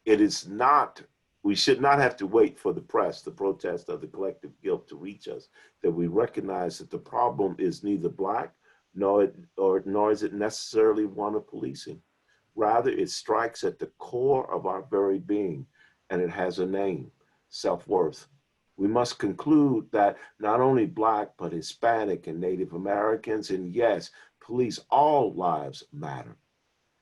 it is not, we should not have to wait for the press, the protest of the collective guilt to reach us, that we recognize that the problem is neither Black nor is it necessarily one of policing. Rather, it strikes at the core of our very being, and it has a name, self-worth. We must conclude that not only Black, but Hispanic and Native Americans, and yes, police, all lives matter.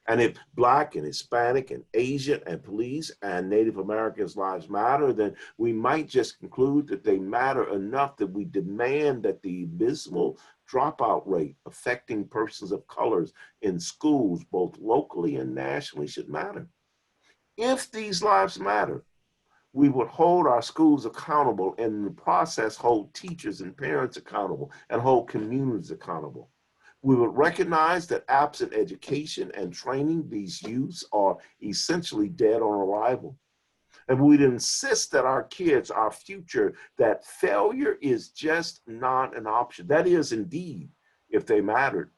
And if Black and Hispanic and Asian and police and Native Americans' lives matter, then we might just conclude that they matter enough that we demand that the abysmal dropout rate affecting persons of colors in schools, both locally and nationally, should matter. If these lives matter, we would hold our schools accountable and in the process hold teachers and parents accountable and hold communities accountable. We would recognize that absent education and training, these youths are essentially dead on arrival. And we'd insist that our kids, our future, that failure is just not an option. That is indeed, if they mattered.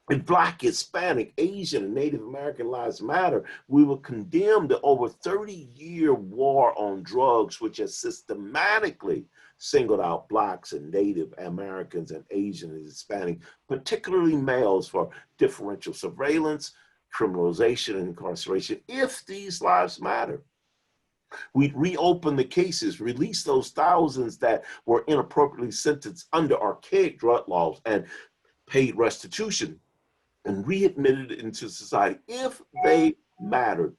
If Black, Hispanic, Asian, and Native American lives matter, we will condemn the over 30-year war on drugs, which has systematically singled out Blacks and Native Americans and Asian and Hispanic, particularly males, for differential surveillance, criminalization, and incarceration. If these lives matter, we'd reopen the cases, release those thousands that were inappropriately sentenced under archaic drug laws, and paid restitution and readmitted into society. If they mattered,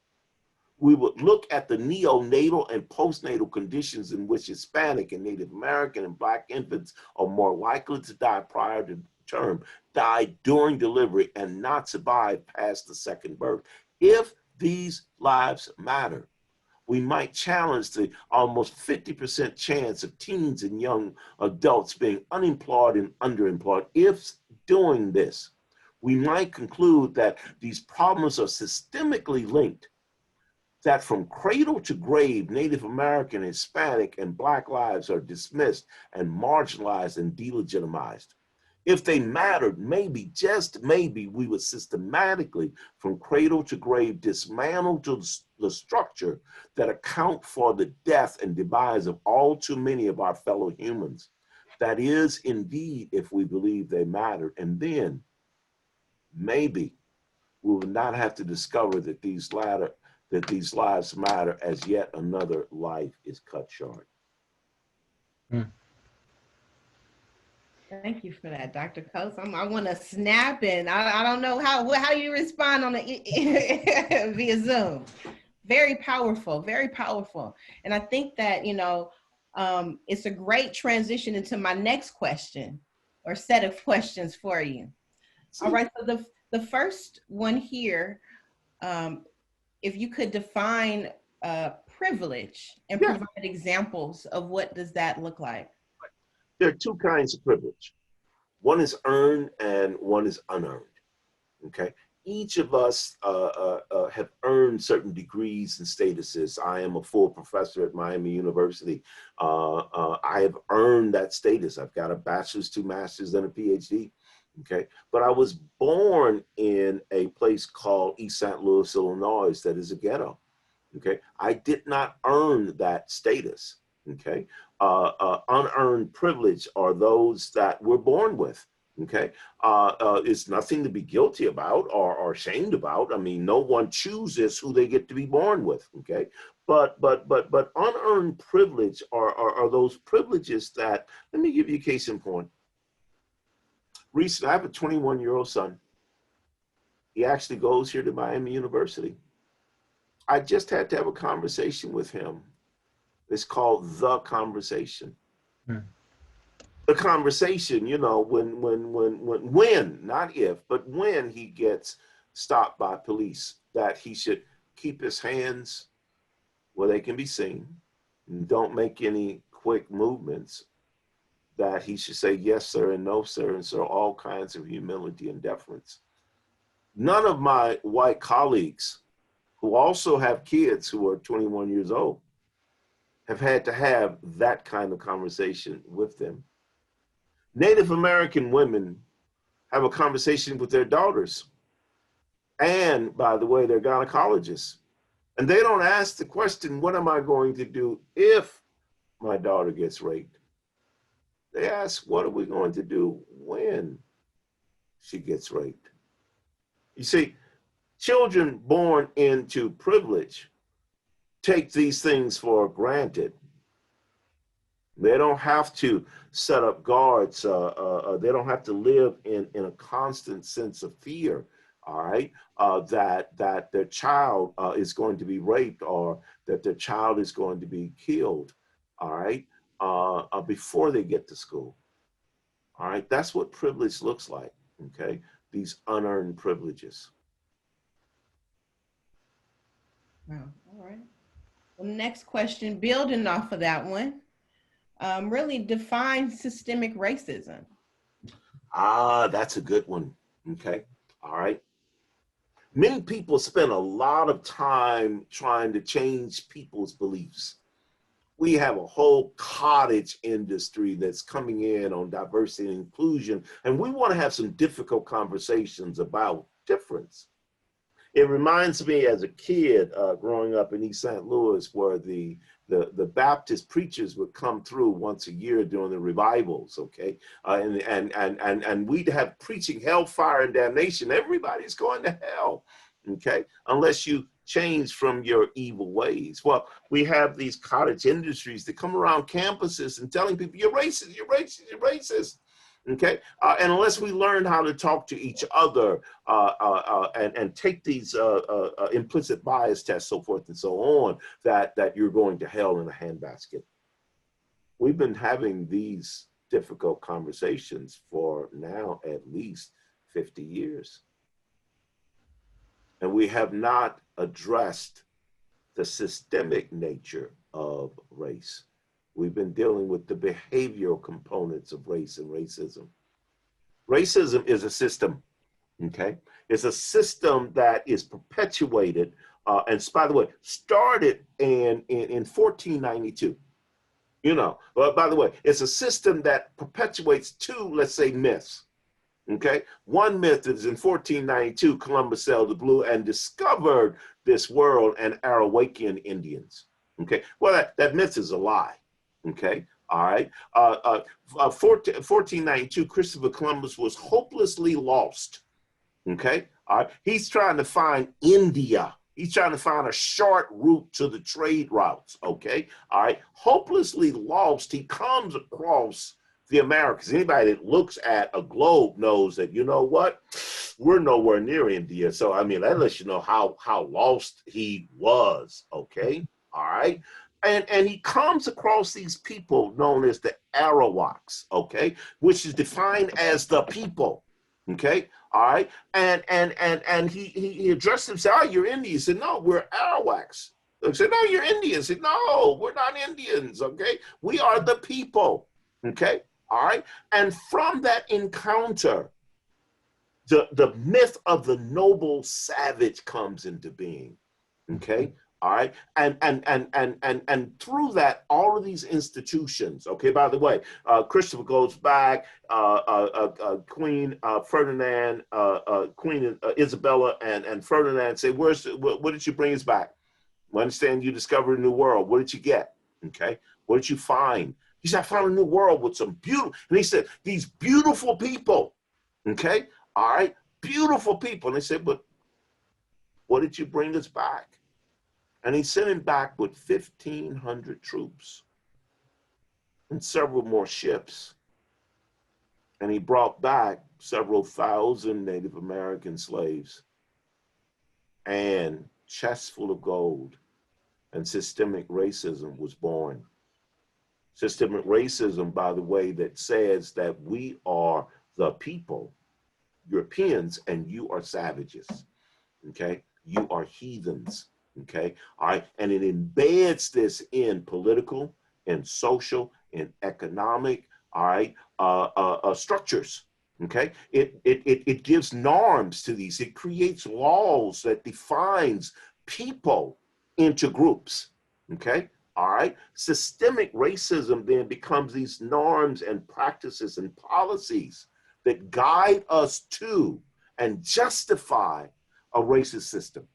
we would look at the neonatal and postnatal conditions in which Hispanic and Native American and Black infants are more likely to die prior to term, die during delivery, and not survive past the second birth. If these lives matter, we might challenge the almost 50% chance of teens and young adults being unemployed and underemployed. If doing this, we might conclude that these problems are systemically linked, that from cradle to grave, Native American, Hispanic, and Black lives are dismissed and marginalized and delegitimized. If they mattered, maybe, just maybe, we would systematically, from cradle to grave, dismantle the structure that account for the death and demise of all too many of our fellow humans. That is indeed if we believe they mattered. And then maybe we will not have to discover that these lives matter as yet another life is cut short. Thank you for that, Dr. Coates. I want to snap in. I don't know how you respond on the via Zoom. Very powerful, very powerful. And I think that, it's a great transition into my next question or set of questions for you. All right, so the first one here, if you could define privilege and provide examples of what does that look like? There are two kinds of privilege. One is earned and one is unearned, okay? Each of us have earned certain degrees and statuses. I am a full professor at Miami University. I have earned that status. I've got a bachelor's, 2 masters, and a PhD. Okay, but I was born in a place called East St. Louis, Illinois, that is a ghetto. Okay, I did not earn that status. Okay, unearned privilege are those that we're born with. Okay, it's nothing to be guilty about or ashamed about. I mean, no one chooses who they get to be born with. Okay, but unearned privilege are those privileges that, let me give you a case in point. Recently, I have a 21-year-old son. He actually goes here to Miami University. I just had to have a conversation with him. It's called The Conversation. The conversation, when, not if, but when he gets stopped by police, that he should keep his hands where they can be seen and don't make any quick movements, that he should say yes, sir, and no, sir, and so all kinds of humility and deference. None of my white colleagues who also have kids who are 21 years old have had to have that kind of conversation with them. Native American women have a conversation with their daughters. And by the way, they're gynecologists. And they don't ask the question, what am I going to do if my daughter gets raped? They ask, what are we going to do when she gets raped? You see, children born into privilege take these things for granted. They don't have to set up guards. They don't have to live in a constant sense of fear, all right, that their child is going to be raped or that their child is going to be killed, all right, before they get to school. All right, that's what privilege looks like, okay? These unearned privileges. Wow, all right. Well, next question, building off of that one, really define systemic racism. That's a good one, okay? All right. Many people spend a lot of time trying to change people's beliefs. We have a whole cottage industry that's coming in on diversity and inclusion, and we want to have some difficult conversations about difference. It reminds me as a kid growing up in East St. Louis, where the Baptist preachers would come through once a year during the revivals, okay? And we'd have preaching hellfire and damnation. Everybody's going to hell, okay? Unless you change from your evil ways. Well, we have these cottage industries that come around campuses and telling people, you're racist, you're racist, you're racist. Okay, and unless we learn how to talk to each other and take these implicit bias tests, so forth and so on, that you're going to hell in a handbasket. We've been having these difficult conversations for now at least 50 years. And we have not addressed the systemic nature of race. We've been dealing with the behavioral components of race and racism. Racism is a system, okay? It's a system that is perpetuated, and by the way, started in 1492. You know, but by the way, it's a system that perpetuates two, let's say, myths. Okay, one myth is in 1492, Columbus sailed the blue and discovered this world and Arawakian Indians. Okay, well, that myth is a lie. Okay, all right. 1492, Christopher Columbus was hopelessly lost. Okay, all right. He's trying to find India. He's trying to find a short route to the trade routes. Okay, all right. Hopelessly lost, he comes across the Americas. Anybody that looks at a globe knows that, you know what, we're nowhere near India. So, I mean, that lets you know how lost he was, okay? All right? And he comes across these people known as the Arawaks, okay? Which is defined as the people, okay? All right? And he addressed them, said, oh, you're Indians. He said, no, we're Arawaks. They said, no, you're Indians. He said, no, we're not Indians, okay? We are the people, okay? All right. And from that encounter, the myth of the noble savage comes into being. Okay. All right. And through that, all of these institutions, okay, by the way, Christopher goes back, Queen Ferdinand, Queen Isabella and Ferdinand say, what did you bring us back? We understand you discovered a new world. What did you get? Okay. What did you find? He said, I found a new world with some beautiful, and he said, these beautiful people, okay? All right, beautiful people. And they said, but what did you bring us back? And he sent him back with 1,500 troops and several more ships. And he brought back several thousand Native American slaves and chests full of gold, and systemic racism was born. Systemic racism, by the way, that says that we are the people, Europeans, and you are savages, okay? You are heathens, okay? All right, and it embeds this in political, in social, in economic, all right, structures, okay? It gives norms to these. It creates laws that defines people into groups, okay? All right, systemic racism then becomes these norms and practices and policies that guide us to and justify a racist system,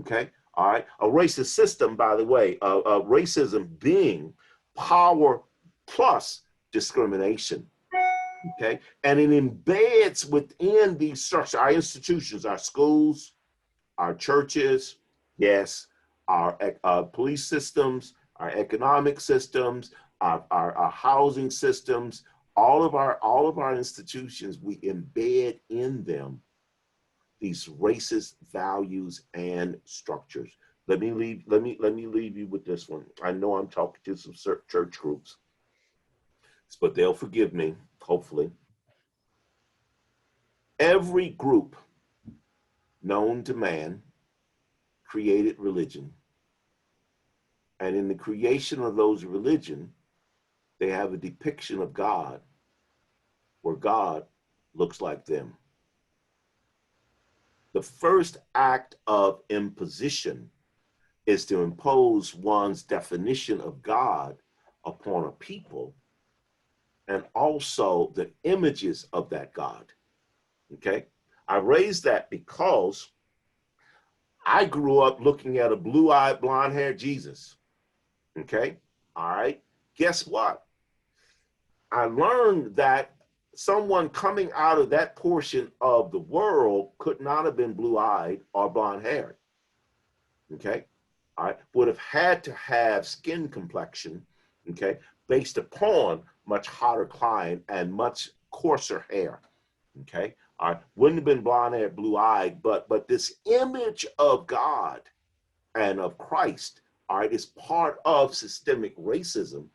okay? All right, a racist system, by the way, racism being power plus discrimination. Okay, and it embeds within these structures, our institutions, our schools, our churches, yes, our police systems, our economic systems, our housing systems, all of our institutions, we embed in them these racist values and structures. Let me leave you with this one. I know I'm talking to some church groups, but they'll forgive me, hopefully. Every group known to man created religion. And in the creation of those religion, they have a depiction of God where God looks like them. The first act of imposition is to impose one's definition of God upon a people and also the images of that God. Okay? I raise that because I grew up looking at a blue-eyed, blonde-haired Jesus. Okay? All right? Guess what? I learned that someone coming out of that portion of the world could not have been blue-eyed or blonde-haired. Okay? All right? Would have had to have skin complexion, okay, based upon much hotter climate and much coarser hair. Okay? All right? Wouldn't have been blonde-haired, blue-eyed, but this image of God and of Christ, all right, is part of systemic racism.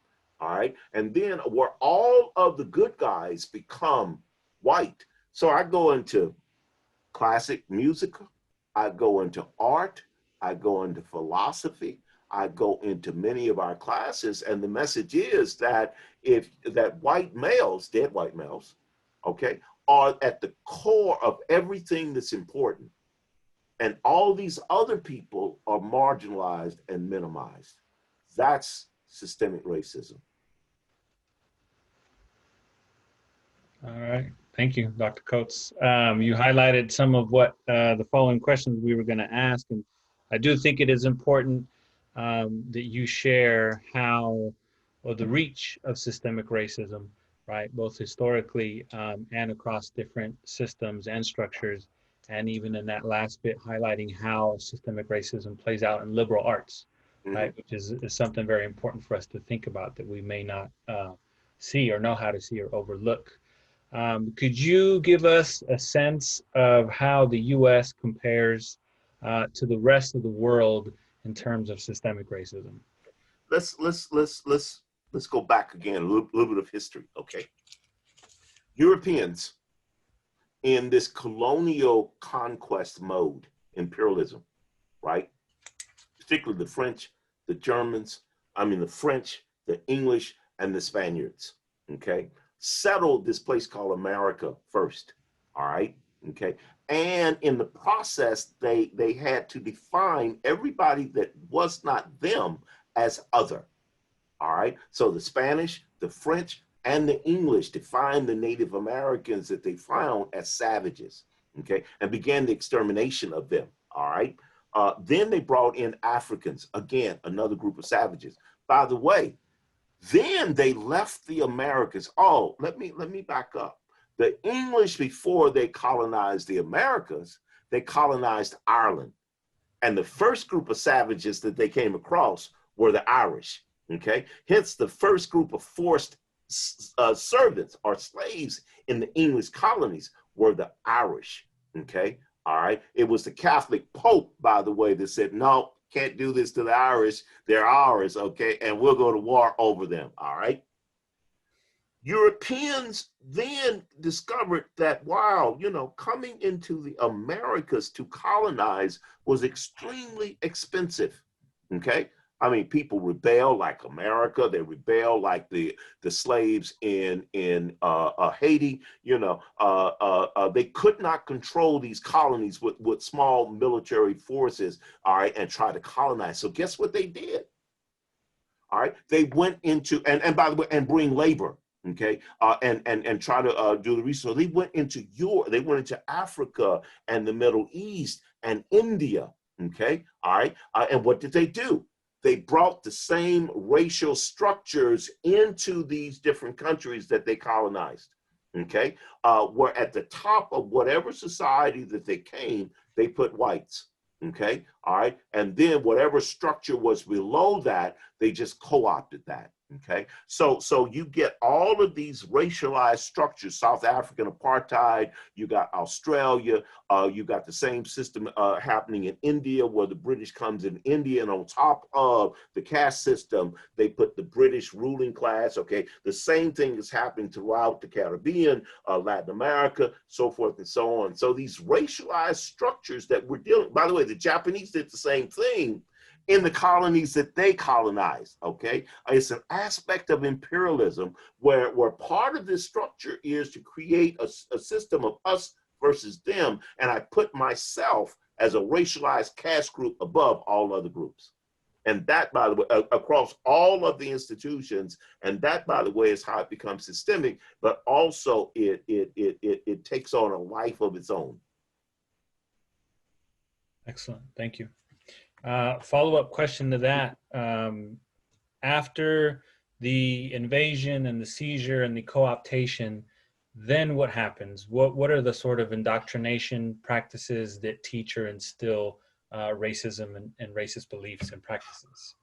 All right. And then where all of the good guys become white. So I go into classic music, I go into art, I go into philosophy, I go into many of our classes. And the message is that that white males, dead white males, okay, are at the core of everything that's important. And all these other people are marginalized and minimized. That's systemic racism. All right. Thank you, Dr. Coates. You highlighted some of what the following questions we were going to ask. And I do think it is important that you share how, or the reach of systemic racism, right, both historically and across different systems and structures. And even in that last bit, highlighting how systemic racism plays out in liberal arts, right, which is something very important for us to think about that we may not see or know how to see or overlook. Could you give us a sense of how the U.S. compares to the rest of the world in terms of systemic racism? Let's go back again, a little bit of history, okay? Europeans in this colonial conquest mode, imperialism, right? Particularly the French, the Germans, the French, the English, and the Spaniards, okay? Settled this place called America first, all right, okay? And in the process, they had to define everybody that was not them as other, all right? So the Spanish, the French, and the English defined the Native Americans that they found as savages, okay? And began the extermination of them, all right? Then they brought in Africans, again, another group of savages. By the way, then they left the Americas. Oh, let me back up. The English, before they colonized the Americas, they colonized Ireland. And the first group of savages that they came across were the Irish, okay? Hence, the first group of forced servants or slaves in the English colonies were the Irish, okay? All right? It was the Catholic Pope, by the way, that said, no, can't do this to the Irish. They're ours, okay? And we'll go to war over them, all right? Europeans then discovered that, wow, coming into the Americas to colonize was extremely expensive, okay? People rebel like America. They rebel like the slaves in Haiti. They could not control these colonies with small military forces, all right, and try to colonize. So guess what they did? All right, they went into and by the way, and bring labor, okay, and try to do the research. So they went into Europe. They went into Africa and the Middle East and India. Okay, all right. And what did they do? They brought the same racial structures into these different countries that they colonized. Okay, where at the top of whatever society that they came, they put whites. Okay, all right. And then whatever structure was below that, they just co-opted that. Okay, so you get all of these racialized structures. South African apartheid, you got Australia, you got the same system happening in India, where the British comes in India, and on top of the caste system, they put the British ruling class. Okay, the same thing is happening throughout the Caribbean, Latin America, so forth and so on. So these racialized structures that we're dealing, by the way, the Japanese did the same thing in the colonies that they colonized. Okay, it's an aspect of imperialism where part of this structure is to create a system of us versus them, and I put myself as a racialized caste group above all other groups. And that, by the way, across all of the institutions, and that, by the way, is how it becomes systemic, but also it takes on a life of its own. Excellent, thank you. Follow-up question to that. After the invasion and the seizure and the co-optation, then what happens? What are the sort of indoctrination practices that teach or instill racism and racist beliefs and practices?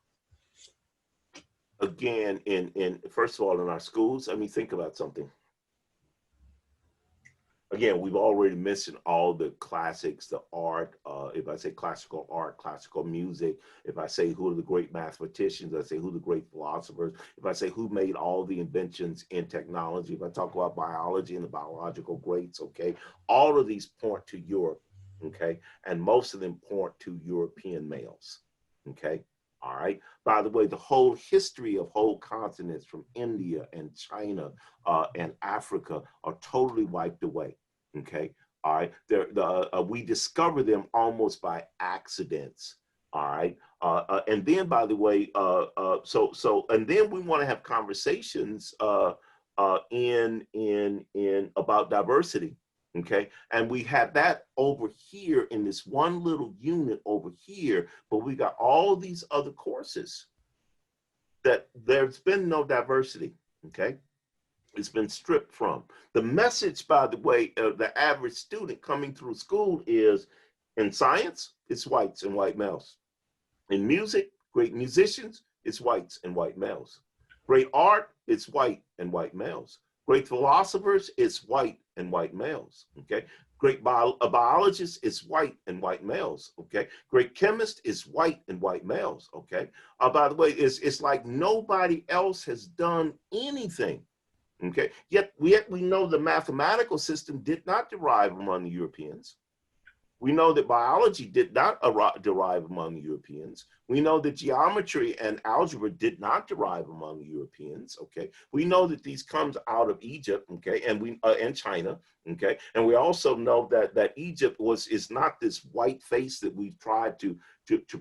Again, in first of all, in our schools, I mean, think about something. Again, we've already mentioned all the classics, the art. If I say classical art, classical music, if I say who are the great mathematicians, I say who are the great philosophers. If I say who made all the inventions in technology, if I talk about biology and the biological greats, okay, all of these point to Europe, okay, and most of them point to European males, okay. All right. By the way, the whole history of whole continents from India and China and Africa are totally wiped away. Okay. All right. We discover them almost by accidents. All right. And then, by the way, and then we want to have conversations in about diversity. Okay, and we have that over here in this one little unit over here, but we got all these other courses that there's been no diversity. Okay, it's been stripped from. The message, by the way, of the average student coming through school is, in science, it's whites and white males. In music, great musicians, it's whites and white males. Great art, it's white and white males. Great philosophers, it's white and white males, okay? Great biologists, it's white and white males, okay? Great chemist is white and white males, okay? By the way, it's like nobody else has done anything, okay? Yet we know the mathematical system did not derive among the Europeans. We know that biology did not derive among the Europeans. We know that geometry and algebra did not derive among the Europeans. Okay, we know that these comes out of Egypt. Okay, and China. Okay, and we also know that Egypt is not this white face that we've tried to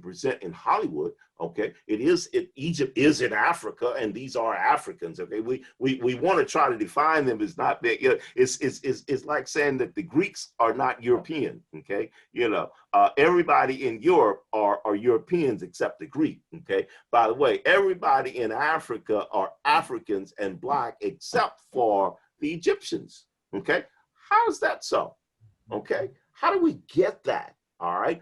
present in Hollywood. Okay, Egypt is in Africa, and these are Africans. Okay, we want to try to define them as not big. You know, it's like saying that the Greeks are not European. Okay, you know, everybody in Europe are Europeans except the Greek. Okay, by the way, everybody in Africa are Africans and Black except for the Egyptians. Okay, how is that so? Okay, how do we get that? All right.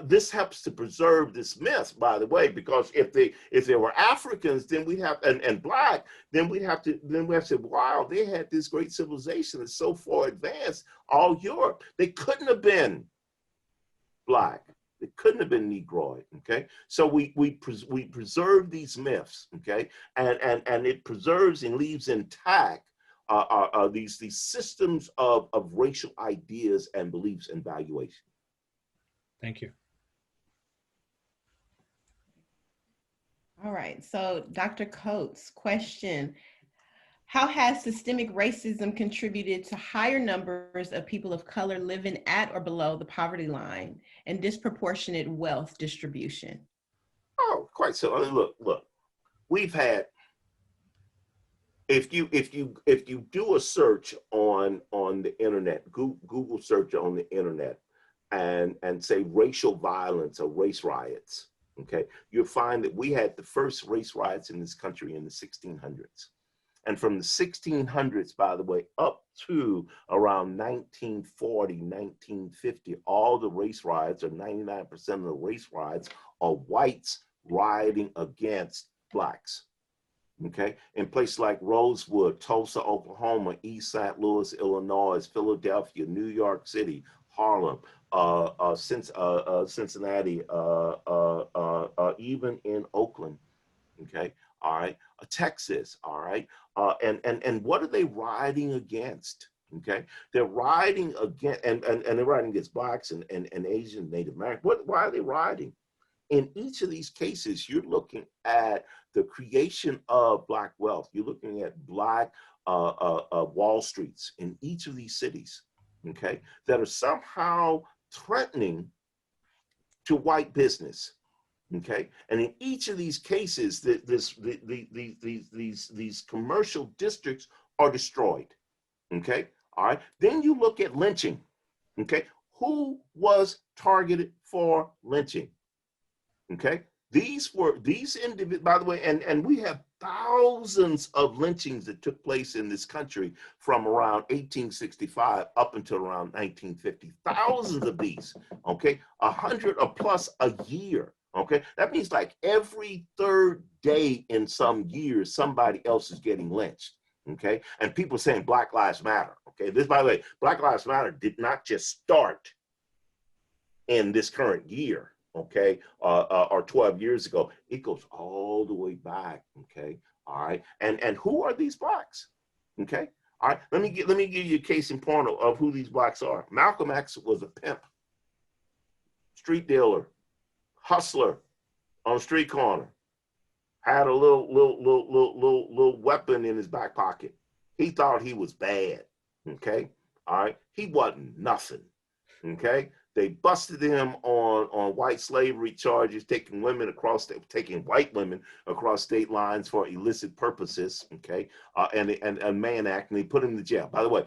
This helps to preserve this myth, by the way, because if they were Africans, then we have and Black, then we have to say, wow, they had this great civilization that's so far advanced. All Europe, they couldn't have been Black. They couldn't have been Negroid. Okay. So we preserve these myths. Okay, and it preserves and leaves intact these systems of racial ideas and beliefs and valuation. Thank you. All right, so Dr. Coates, question. How has systemic racism contributed to higher numbers of people of color living at or below the poverty line and disproportionate wealth distribution? Oh, quite so. Look, we've had, if you do a search on the internet, Google search on the internet, and say racial violence or race riots, okay, you'll find that we had the first race riots in this country in the 1600s. And from the 1600s, by the way, up to around 1940, 1950, all the race riots, or 99% of the race riots, are whites rioting against blacks. Okay, in places like Rosewood, Tulsa, Oklahoma, East St. Louis, Illinois, Philadelphia, New York City, Harlem, Cincinnati, even in Oakland. Okay, all right, Texas, all right, and what are they rioting against? Okay, they're rioting against, and they're rioting against blacks and Asian, Native American. Why are they rioting? In each of these cases, you're looking at the creation of black wealth. You're looking at black Wall Streets in each of these cities, okay, that are somehow threatening to white business. Okay, and in each of these cases, these commercial districts are destroyed. Okay, all right. Then you look at lynching. Okay, who was targeted for lynching? Okay, these individuals, by the way, and we have thousands of lynchings that took place in this country from around 1865 up until around 1950. Thousands of these. Okay, 100 or plus a year. Okay, that means like every third day in some years, somebody else is getting lynched. Okay, and people saying Black Lives Matter. Okay, this, by the way, Black Lives Matter did not just start in this current year. Okay, or 12 years ago. It goes all the way back. Okay, all right, and who are these blacks? Okay, all right. Let me give you a case in point of who these blacks are. Malcolm X was a pimp, street dealer, hustler on a street corner, had a little weapon in his back pocket. He thought he was bad. Okay, all right. He wasn't nothing. Okay, they busted him on white slavery charges, taking white women across state lines for illicit purposes. Okay, and a Mann Act, and they put him in jail. By the way,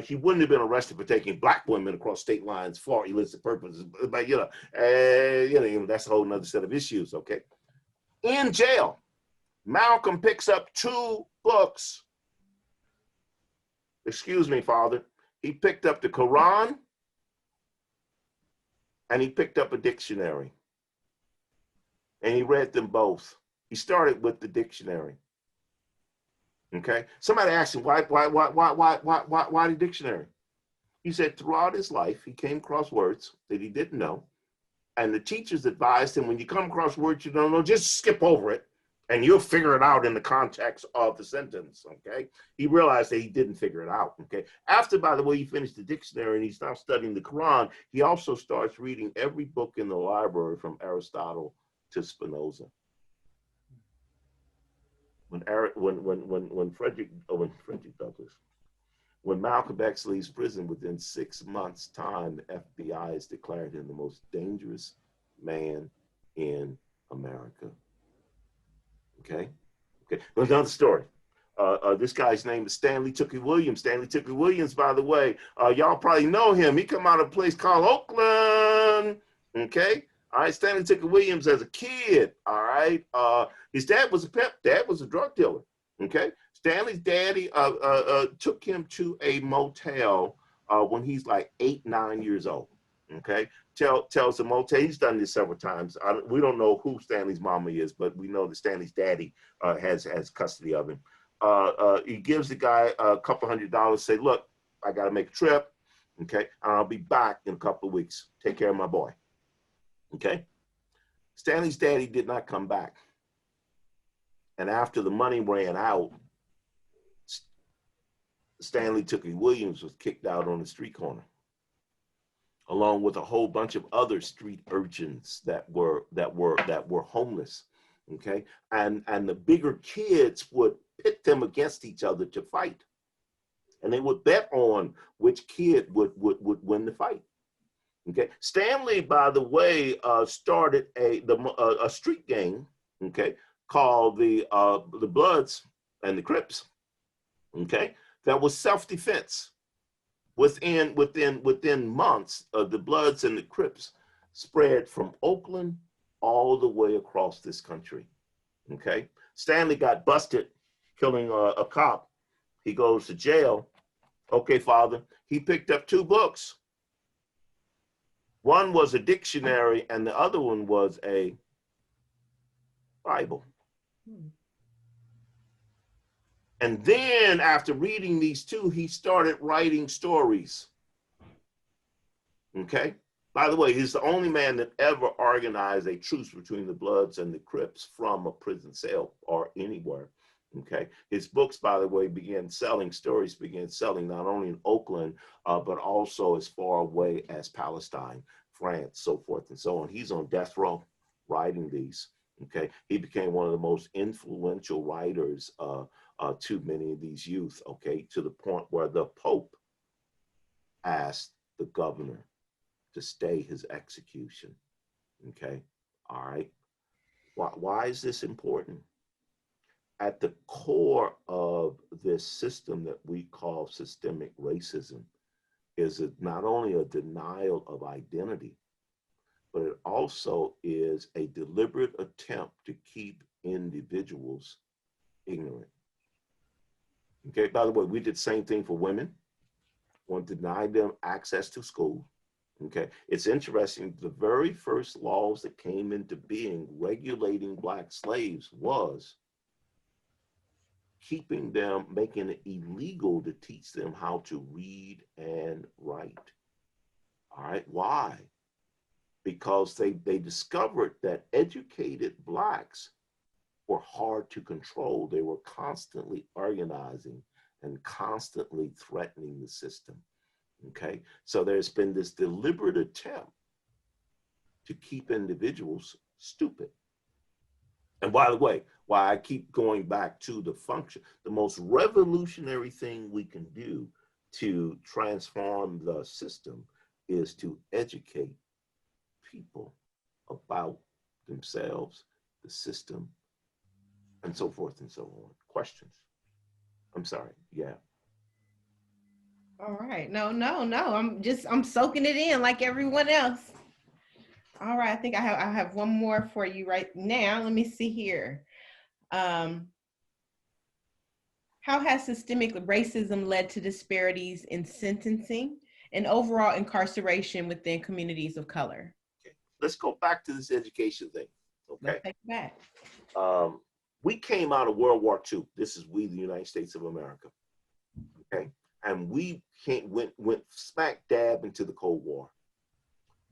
he wouldn't have been arrested for taking black women across state lines for illicit purposes, but that's a whole nother set of issues. Okay, in jail, Malcolm picks up 2 books. Excuse me, Father. He picked up the Quran and he picked up a dictionary, and he read them both. He started with the dictionary. Okay. Somebody asked him why the dictionary? He said throughout his life he came across words that he didn't know, and the teachers advised him, when you come across words you don't know, just skip over it, and you'll figure it out in the context of the sentence. Okay. He realized that he didn't figure it out. Okay. After, by the way, he finished the dictionary and he stopped studying the Quran, he also starts reading every book in the library from Aristotle to Spinoza. When Malcolm X leaves prison, within 6 months' time, the FBI has declared him the most dangerous man in America. Okay. There's another story. This guy's name is Stanley Tookie Williams. Stanley Tookie Williams, by the way, y'all probably know him. He come out of a place called Oakland. Okay. All right. Stanley Tookie Williams as a kid. All right. His dad was a pimp. Dad was a drug dealer. Okay. Stanley's daddy took him to a motel when he's like 8, 9 years old. Okay. Tells the motel. He's done this several times. We don't know who Stanley's mama is, but we know that Stanley's daddy has custody of him. He gives the guy a couple $100, say, look, I got to make a trip. Okay. I'll be back in a couple of weeks. Take care of my boy. Okay. Stanley's daddy did not come back. And after the money ran out, Stanley Tookie Williams was kicked out on the street corner, along with a whole bunch of other street urchins that were homeless. Okay. And the bigger kids would pit them against each other to fight. And they would bet on which kid would win the fight. Okay. Stanley, by the way, started a street gang, okay, called the Bloods and the Crips. Okay. That was self-defense. Within months, the Bloods and the Crips spread from Oakland all the way across this country. Okay, Stanley got busted killing a cop. He goes to jail. Okay, father, he picked up 2 books. One was a dictionary and the other one was a Bible. And then after reading these 2, he started writing stories. Okay. By the way, he's the only man that ever organized a truce between the Bloods and the Crips from a prison cell or anywhere. Okay. His books, by the way, stories began selling not only in Oakland, but also as far away as Palestine, France, so forth and so on. He's on death row writing these. Okay. He became one of the most influential writers to many of these youth, okay, to the point where the Pope asked the governor to stay his execution. Okay. All right. Why is this important? At the core of this system that we call systemic racism is not only a denial of identity, but it also is a deliberate attempt to keep individuals ignorant. Okay, by the way, we did the same thing for women. Want to deny them access to school. Okay, it's interesting, the very first laws that came into being regulating Black slaves was keeping them, making it illegal to teach them how to read and write. All right, why? Because they discovered that educated Blacks were hard to control. They were constantly organizing and constantly threatening the system. Okay, so there's been this deliberate attempt to keep individuals stupid. And by the way, why I keep going back to the function, the most revolutionary thing we can do to transform the system is to educate people about themselves, the system, and so forth and so on. Questions? I'm sorry, yeah. All right. No. I'm soaking it in like everyone else. All right. I think I have one more for you right now. Let me see here. How has systemic racism led to disparities in sentencing and overall incarceration within communities of color? Okay. Let's go back to this education thing. Okay. Let's take it back. We came out of World War II. This is we, the United States of America. Okay. And we went smack dab into the Cold War.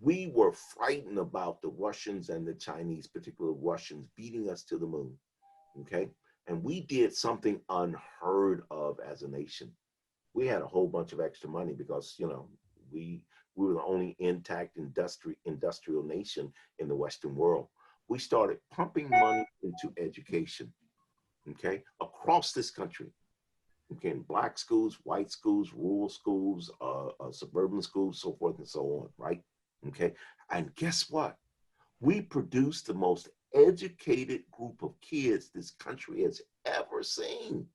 We were frightened about the Russians and the Chinese, particularly Russians, beating us to the moon. Okay. And we did something unheard of as a nation. We had a whole bunch of extra money because, you know, we were the only intact industrial nation in the Western world. We started pumping money into education, okay, across this country. Okay, in Black schools, white schools, rural schools, suburban schools, so forth and so on, right? Okay, and guess what? We produced the most educated group of kids this country has ever seen.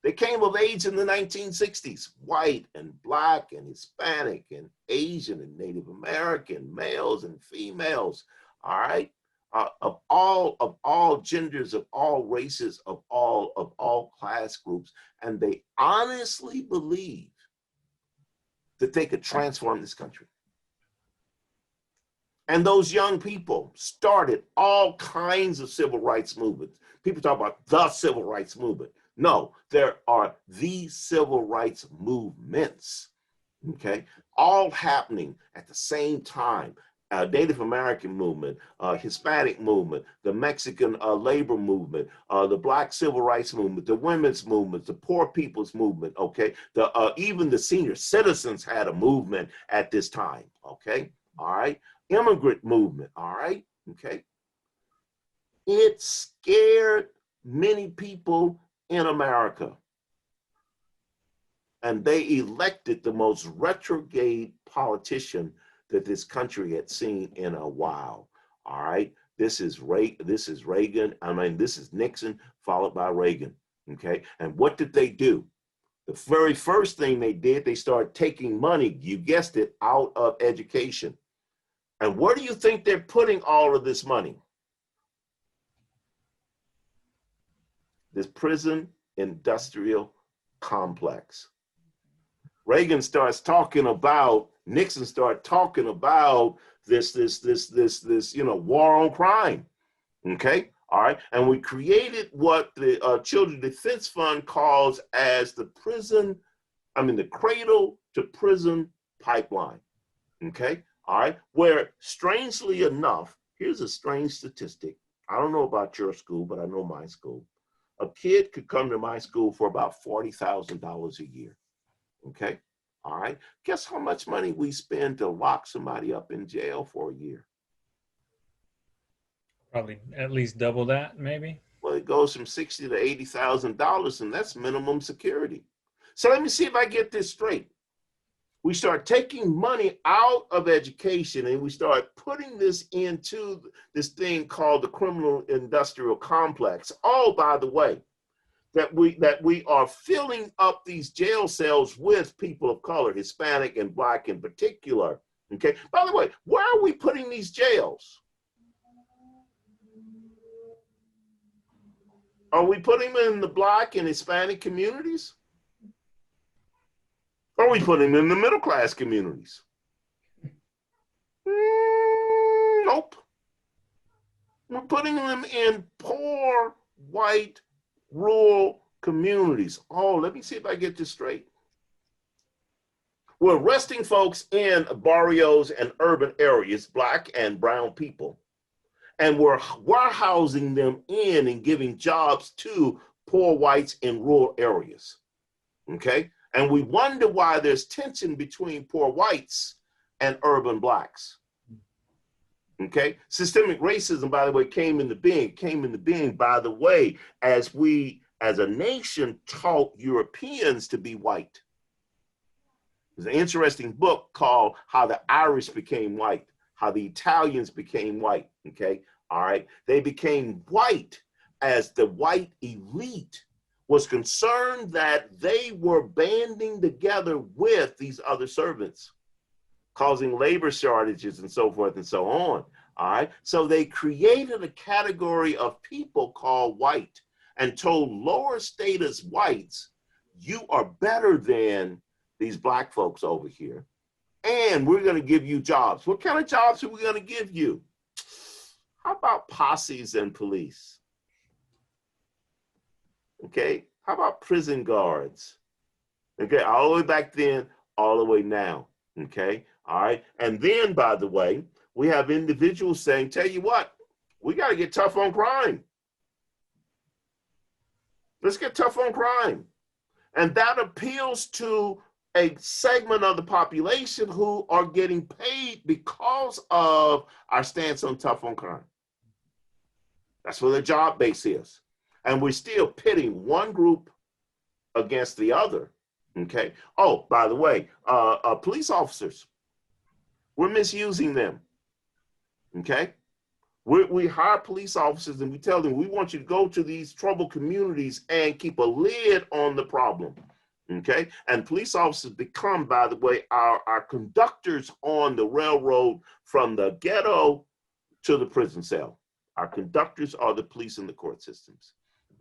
They came of age in the 1960s, white and Black and Hispanic and Asian and Native American, males and females, all right? Of all genders, of all races, of all class groups, and they honestly believe that they could transform this country. And those young people started all kinds of civil rights movements. People talk about the civil rights movement. No, there are the civil rights movements, okay, all happening at the same time. Native American movement, Hispanic movement, the Mexican labor movement, the Black civil rights movement, the women's movement, the poor people's movement, okay? Even the senior citizens had a movement at this time, okay? All right? Immigrant movement, all right? Okay? It scared many people in America. And they elected the most retrograde politician that this country had seen in a while. All right, this is Reagan. I mean, this is Nixon followed by Reagan. Okay, and what did they do? The very first thing they did, they started taking money, you guessed it, out of education. And where do you think they're putting all of this money? This prison industrial complex. Reagan starts talking about, Nixon started talking about this, war on crime. Okay, all right. And we created what the Children's Defense Fund calls as the cradle to prison pipeline. Okay, all right. Where strangely enough, here's a strange statistic. I don't know about your school, but I know my school. A kid could come to my school for about $40,000 a year. Okay, all right. Guess how much money we spend to lock somebody up in jail for a year? Probably at least double that, maybe. Well, it goes from $60,000 to $80,000, and that's minimum security. So let me see if I get this straight. We start taking money out of education, and we start putting this into this thing called the criminal industrial complex. Oh, by the way, that we are filling up these jail cells with people of color, Hispanic and Black in particular. Okay. By the way, where are we putting these jails? Are we putting them in the Black and Hispanic communities? Or are we putting them in the middle class communities? Nope. We're putting them in poor, white, rural communities. Oh, let me see if I get this straight. We're arresting folks in barrios and urban areas, Black and brown people. And we're warehousing them in and giving jobs to poor whites in rural areas, okay? And we wonder why there's tension between poor whites and urban Blacks, okay? Systemic racism, by the way, came into being, by the way, as we, as a nation, taught Europeans to be white. There's an interesting book called How the Irish Became White, how the Italians became white, okay? All right, they became white as the white elite was concerned that they were banding together with these other servants, causing labor shortages and so forth and so on, all right? So they created a category of people called white and told lower status whites, you are better than these Black folks over here, and we're gonna give you jobs. What kind of jobs are we gonna give you? How about posses and police? Okay, how about prison guards? Okay, all the way back then, all the way now, okay? All right, and then, by the way, we have individuals saying, tell you what, we gotta get tough on crime. Let's get tough on crime. And that appeals to a segment of the population who are getting paid because of our stance on tough on crime. That's where the job base is. And we're still pitting one group against the other, okay? Oh, by the way, police officers, we're misusing them, okay? We hire police officers and we tell them, we want you to go to these troubled communities and keep a lid on the problem. Okay, and police officers become, by the way, our conductors on the railroad from the ghetto to the prison cell. Our conductors are the police in the court systems.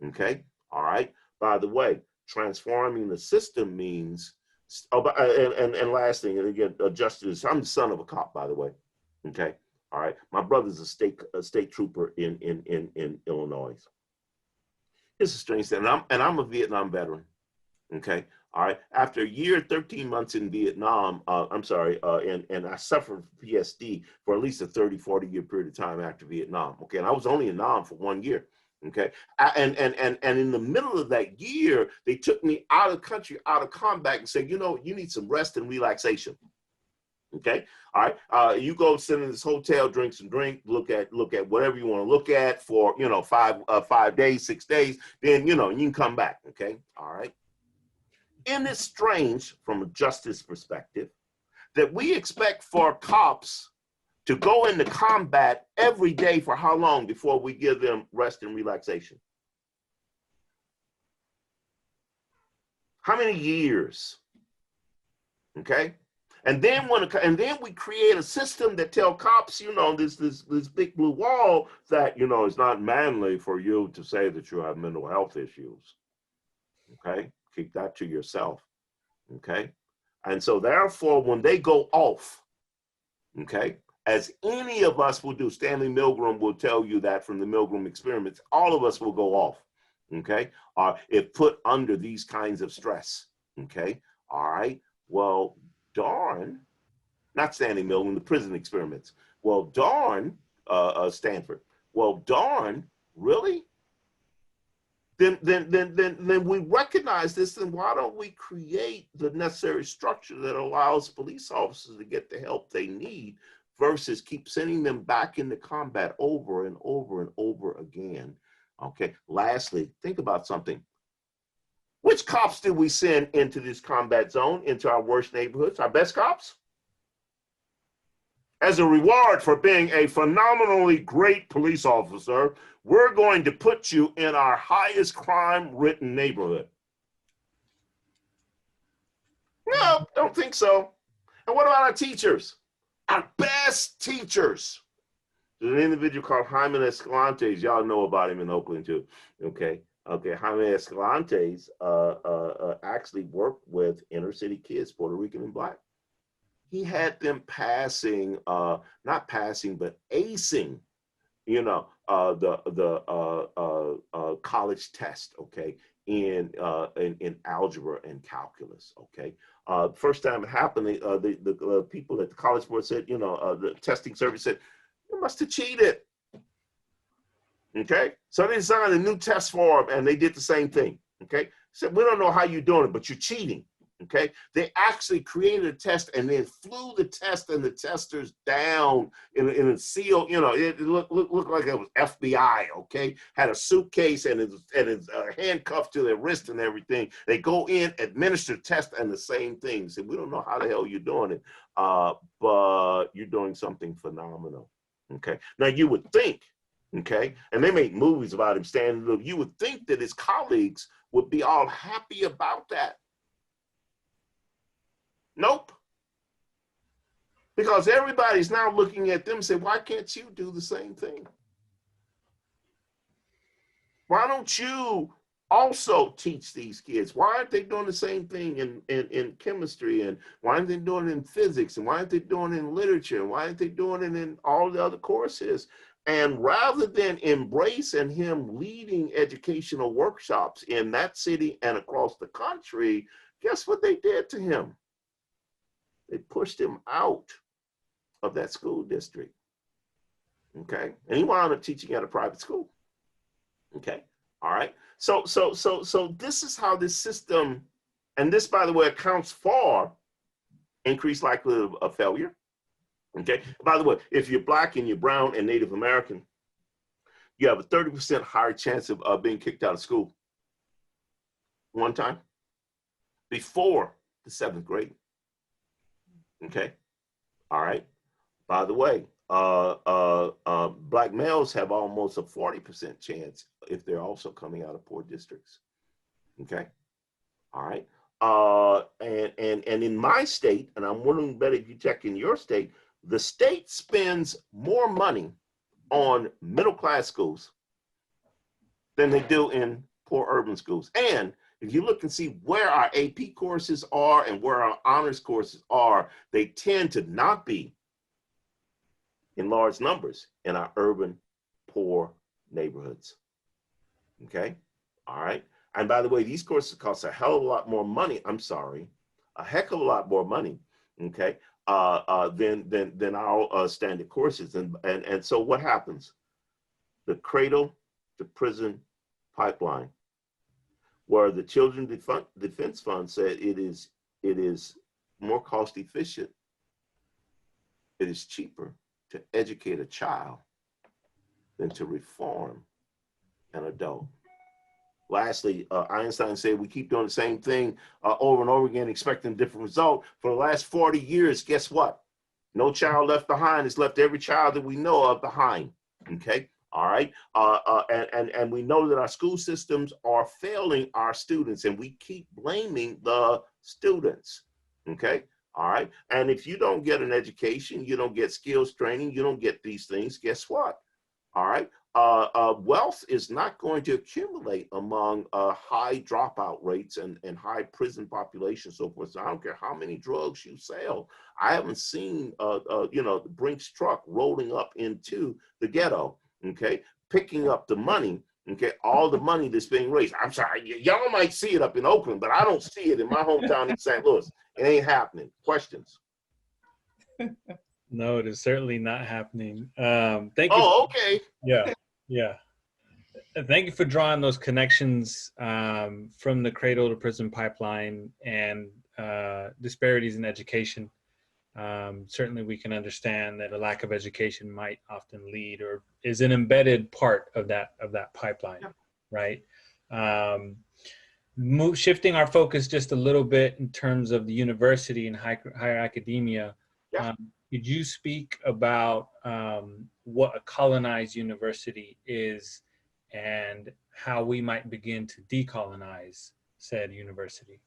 Okay, all right. By the way, transforming the system means, and last thing, and again, justice. I'm the son of a cop, by the way. Okay, all right. My brother's a state trooper in Illinois. It's a strange thing, and I'm a Vietnam veteran. Okay. All right. After a year, 13 months in Vietnam, and I suffered PTSD for at least a 30, 40-year period of time after Vietnam. Okay. And I was only in Nam for 1 year. Okay. And in the middle of that year, they took me out of the country, out of combat, and said, you know, you need some rest and relaxation. Okay. All right. You go sit in this hotel, drink some drink, look at whatever you want to look at for, 5 days, 6 days, then, you can come back. Okay. All right. Isn't it strange from a justice perspective that we expect for cops to go into combat every day for how long before we give them rest and relaxation? How many years? Okay. And then we create a system that tell cops, you know, this big blue wall that, you know, it's not manly for you to say that you have mental health issues. Okay. Keep that to yourself. Okay. And so therefore, when they go off, okay, as any of us will do, Stanley Milgram will tell you that from the Milgram experiments, all of us will go off. Okay. If put under these kinds of stress. Okay. All right. Well, darn, not Stanley Milgram, the prison experiments. Well, darn, Stanford. Well, darn, really? Then we recognize this, then why don't we create the necessary structure that allows police officers to get the help they need versus keep sending them back into combat over and over and over again? Okay, lastly, think about something. Which cops did we send into this combat zone, into our worst neighborhoods? Our best cops? As a reward for being a phenomenally great police officer, we're going to put you in our highest crime-ridden neighborhood. No, don't think so. And what about our teachers? Our best teachers. There's an individual called Jaime Escalantes. Y'all know about him in Oakland too, okay? Okay, Jaime Escalantes actually worked with inner city kids, Puerto Rican and Black. He had them passing, not passing, but acing, you know, the college test, okay, in algebra and calculus, okay. First time it happened, the people at the College Board said, you know, the testing service said, you must have cheated. Okay, so they designed a new test for them and they did the same thing. Okay, said, we don't know how you're doing it, but you're cheating. Okay, they actually created a test and then flew the test and the testers down in a seal. You know, it looked like it was FBI. Okay, had a suitcase and it's handcuffed to their wrist and everything. They go in, administer test, and the same thing. So we don't know how the hell you're doing it, but you're doing something phenomenal. Okay, now you would think. Okay, and they made movies about him standing up. You would think that his colleagues would be all happy about that. Nope. Because everybody's now looking at them and say, why can't you do the same thing? Why don't you also teach these kids? Why aren't they doing the same thing in chemistry? And why aren't they doing it in physics? And why aren't they doing it in literature? And why aren't they doing it in all the other courses? And rather than embrace and him leading educational workshops in that city and across the country, guess what they did to him? They pushed him out of that school district. Okay, and he wound up teaching at a private school. Okay, all right. So this is how this system, and this, by the way, accounts for increased likelihood of failure. Okay, by the way, if you're Black and you're brown and Native American, you have a 30% higher chance of being kicked out of school one time before the 7th grade. Okay, all right. By the way, Black males have almost a 40% chance if they're also coming out of poor districts. Okay, all right. And in my state, and I'm wondering better if you check in your state, the state spends more money on middle-class schools than they do in poor urban schools. And if you look and see where our AP courses are and where our honors courses are, they tend to not be in large numbers in our urban poor neighborhoods. Okay, all right. And by the way, these courses cost a hell of a lot more money. I'm sorry, a heck of a lot more money. Okay, than our standard courses. And so what happens? The cradle to prison pipeline, where the Children Defense Fund said it is more cost efficient, it is cheaper to educate a child than to reform an adult. Lastly, Einstein said we keep doing the same thing over and over again, expecting a different result. For the last 40 years, guess what? No child left behind has left every child that we know of behind. Okay, All right. And we know that our school systems are failing our students, and we keep blaming the students. Okay. All right. And if you don't get an education, you don't get skills training, you don't get these things, guess what? All right. Wealth is not going to accumulate among high dropout rates and high prison population, so forth. So I don't care how many drugs you sell. I haven't seen, the Brinks truck rolling up into the ghetto, okay, picking up the money, okay, all the money that's being raised. I'm sorry, y'all might see it up in Oakland, but I don't see it in my hometown in St. Louis. It ain't happening. Questions? No, it is certainly not happening. Thank you. Oh, okay. Yeah, yeah. Thank you for drawing those connections from the cradle to prison pipeline and disparities in education. Certainly we can understand that a lack of education might often lead or is an embedded part of that pipeline, right? Shifting our focus just a little bit in terms of the university and higher academia, could you speak about what a colonized university is and how we might begin to decolonize said university?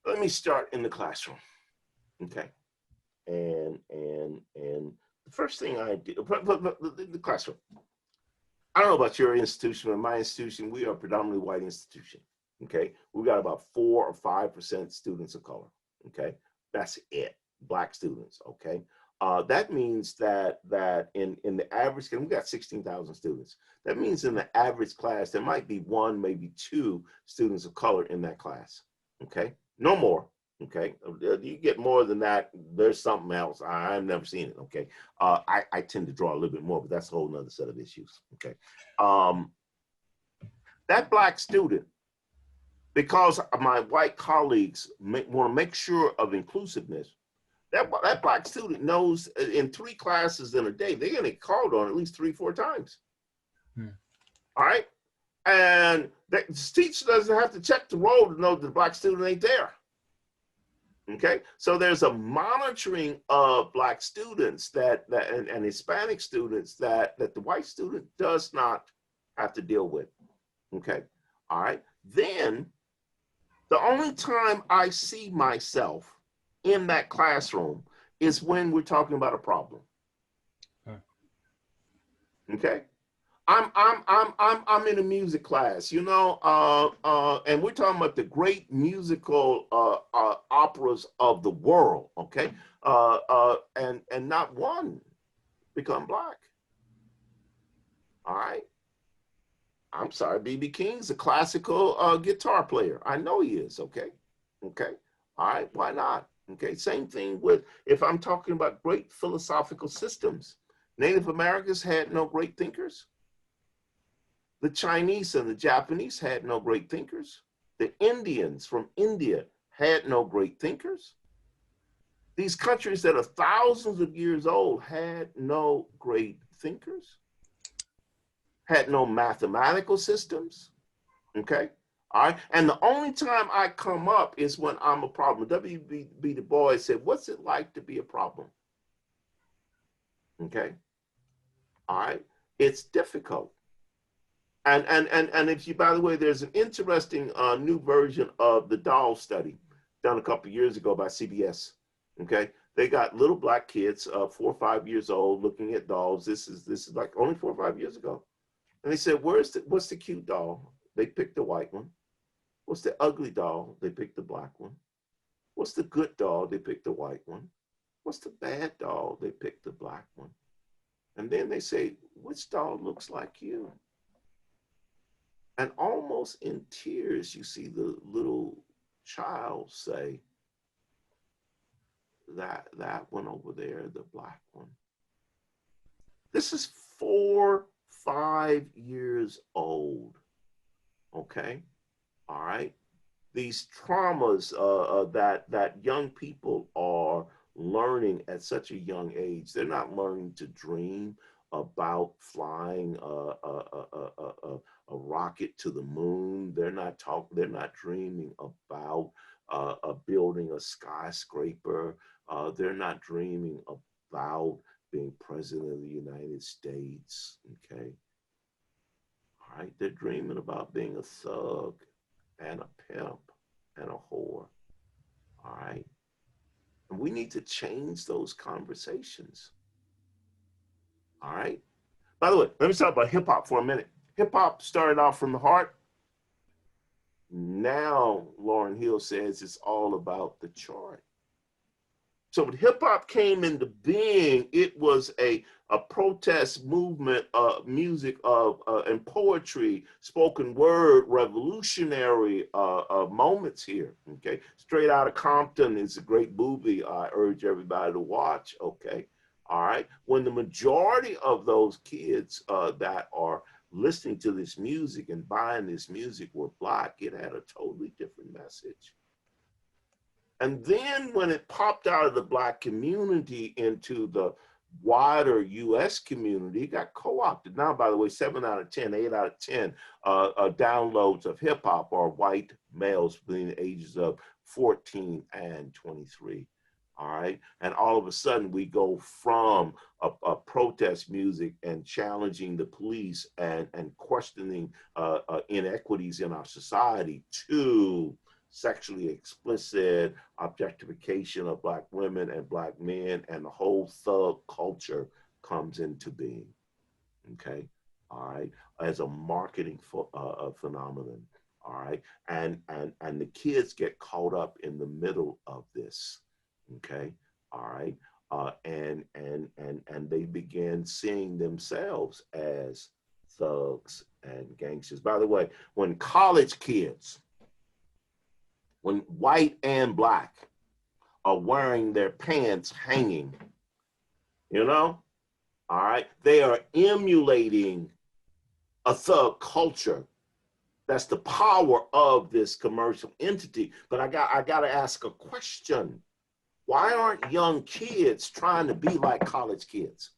Let me start in the classroom. Okay. And the first thing I do, the classroom. I don't know about your institution, but my institution, we are a predominantly white institution. Okay. We got about 4 or 5% students of color. Okay. That's it. Black students. Okay. That means that in the average, we got 16,000 students. That means in the average class, there might be 1, maybe 2 students of color in that class. Okay. No more. Okay, you get more than that, there's something else. I've never seen it. Okay, I tend to draw a little bit more, but that's a whole nother set of issues. Okay, that Black student, because my white colleagues want to make sure of inclusiveness, that Black student knows in 3 classes in a day, they're going to get called on at least 3-4 times. All right, and the teacher doesn't have to check the roll to know that the Black student ain't there. Okay, so there's a monitoring of Black students and Hispanic students that the white student does not have to deal with. Okay, all right. Then the only time I see myself in that classroom is when we're talking about a problem. Okay. I'm in a music class, and we're talking about the great musical operas of the world, okay? And not one become Black. All right. I'm sorry, B.B. King's a classical guitar player. I know he is, okay? Okay. All right, why not? Okay, same thing with, if I'm talking about great philosophical systems, Native Americans had no great thinkers. The Chinese and the Japanese had no great thinkers. The Indians from India had no great thinkers. These countries that are thousands of years old had no great thinkers, had no mathematical systems, okay? All right, and the only time I come up is when I'm a problem. W.B. Du Bois said, what's it like to be a problem? Okay, all right, it's difficult. And if you, by the way, there's an interesting new version of the doll study done a couple of years ago by CBS. Okay, they got little Black kids, 4 or 5 years old, looking at dolls. This is like only 4 or 5 years ago, and they said, what's the cute doll? They picked the white one. What's the ugly doll? They picked the Black one. What's the good doll? They picked the white one. What's the bad doll? They picked the Black one. And then they say, which doll looks like you? And almost in tears, you see the little child say, that one over there, the Black one. This is 4, 5 years old, okay? All right? These traumas that young people are learning at such a young age, they're not learning to dream about flying a rocket to the moon. They're not dreaming about building a skyscraper. They're not dreaming about being president of the United States, okay? All right, they're dreaming about being a thug and a pimp and a whore, all right? And we need to change those conversations, all right? By the way, let me talk about hip hop for a minute. Hip hop started off from the heart. Now, Lauryn Hill says it's all about the chart. So when hip hop came into being, it was a protest movement, music and poetry, spoken word, revolutionary moments here. Okay, Straight Outta Compton is a great movie. I urge everybody to watch. Okay, all right. When the majority of those kids that are listening to this music and buying this music were Black, it had a totally different message. And then when it popped out of the Black community into the wider US community, it got co-opted. Now, by the way, 7 out of 10, 8 out of 10 downloads of hip hop are white males between the ages of 14 and 23. All right. And all of a sudden we go from a protest music and challenging the police and questioning inequities in our society to sexually explicit objectification of Black women and Black men, and the whole thug culture comes into being, okay, all right, as a marketing phenomenon, all right, and the kids get caught up in the middle of this, okay, all right, and they begin seeing themselves as thugs and gangsters. By the way, when college kids, when white and Black are wearing their pants hanging, you know, all right, they are emulating a thug culture. That's the power of this commercial entity. But I got to ask a question. Why aren't young kids trying to be like college kids?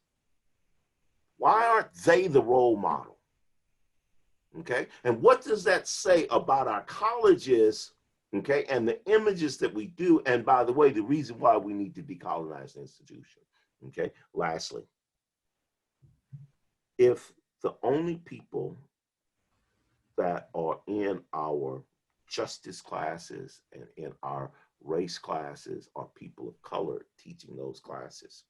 Why aren't they the role model? Okay, and what does that say about our colleges? Okay, and the images that we do, and by the way, the reason why we need to decolonize the institution. Okay, lastly, if the only people that are in our justice classes and in our race classes are people of color teaching those classes,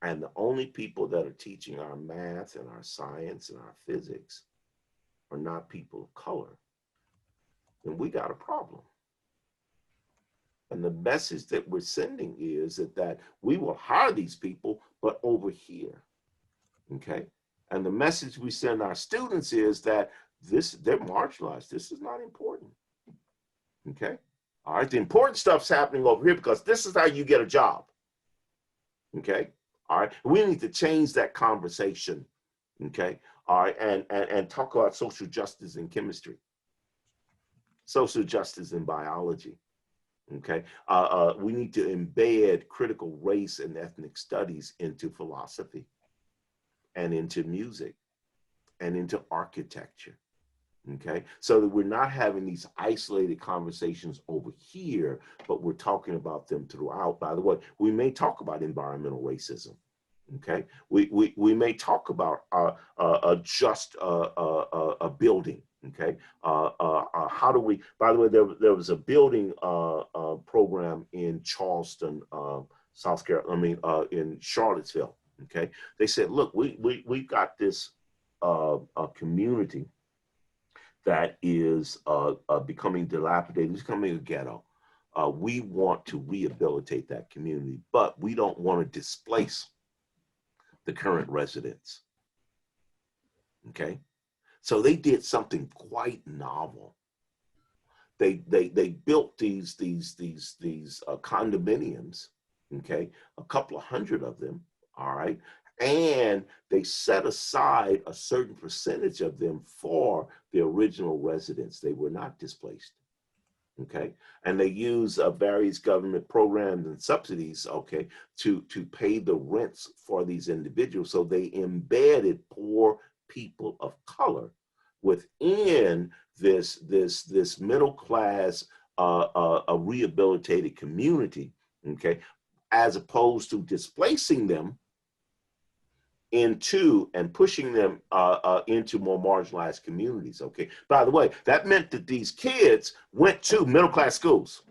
and the only people that are teaching our math and our science and our physics are not people of color, then we got a problem. And the message that we're sending is that we will hire these people, but over here, okay? And the message we send our students is that they're marginalized. This is not important, okay? All right, the important stuff's happening over here because this is how you get a job, okay? All right, we need to change that conversation, okay? All right, and talk about social justice in chemistry, social justice in biology, okay? We need to embed critical race and ethnic studies into philosophy and into music and into architecture, okay? So that we're not having these isolated conversations over here, but we're talking about them throughout. By the way, we may talk about environmental racism, okay? We may talk about a just building, okay? How do we, by the way, there was a building program in Charleston, South Carolina, in Charlottesville, okay? They said, look, we've got this community that is becoming dilapidated, it's becoming a ghetto. We want to rehabilitate that community, but we don't want to displace the current residents, okay? So they did something quite novel. They built these condominiums, okay? A couple of hundred of them, all right? And they set aside a certain percentage of them for the original residents. They were not displaced, okay? And they use various government programs and subsidies, okay, to pay the rents for these individuals. So they embedded poor people of color within this middle class, a rehabilitated community, okay? as opposed to displacing them into and pushing them into more marginalized communities. Okay. By the way, that meant that these kids went to middle-class schools.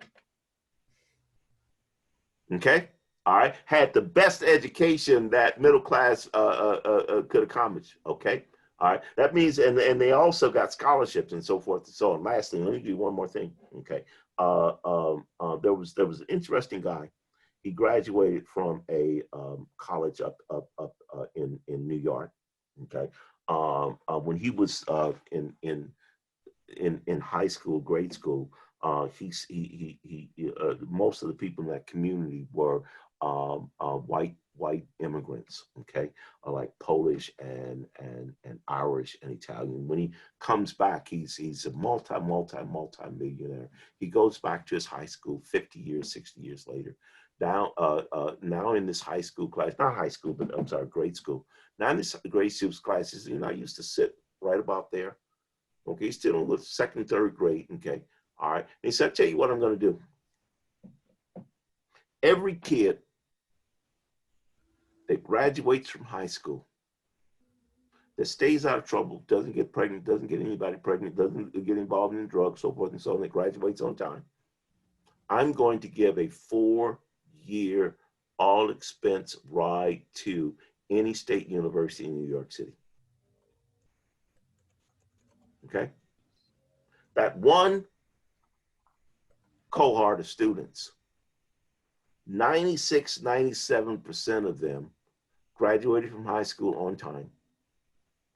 Okay. All right. Had the best education that middle class could accomplish. Okay. All right. That means, and they also got scholarships and so forth and so on. Lastly, let me do one more thing. Okay. There was an interesting guy. He graduated from a college up in New York. Okay. When he was in high school, grade school, most of the people in that community were white immigrants, okay, like Polish and Irish and Italian. When he comes back, he's a multi-millionaire. He goes back to his high school 50 years, 60 years later. Now in this high school class, not high school, but I'm sorry, grade school. Now in this grade school classes, I used to sit right about there. Okay, still in the second, third grade. Okay, all right. He said, "I'll tell you what I'm going to do. Every kid that graduates from high school, that stays out of trouble, doesn't get pregnant, doesn't get anybody pregnant, doesn't get involved in drugs, so forth and so on, that graduates on time, I'm going to give a 4-year all-expense ride to any state university in New York City." Okay. That one cohort of students, 96, 97% of them graduated from high school on time,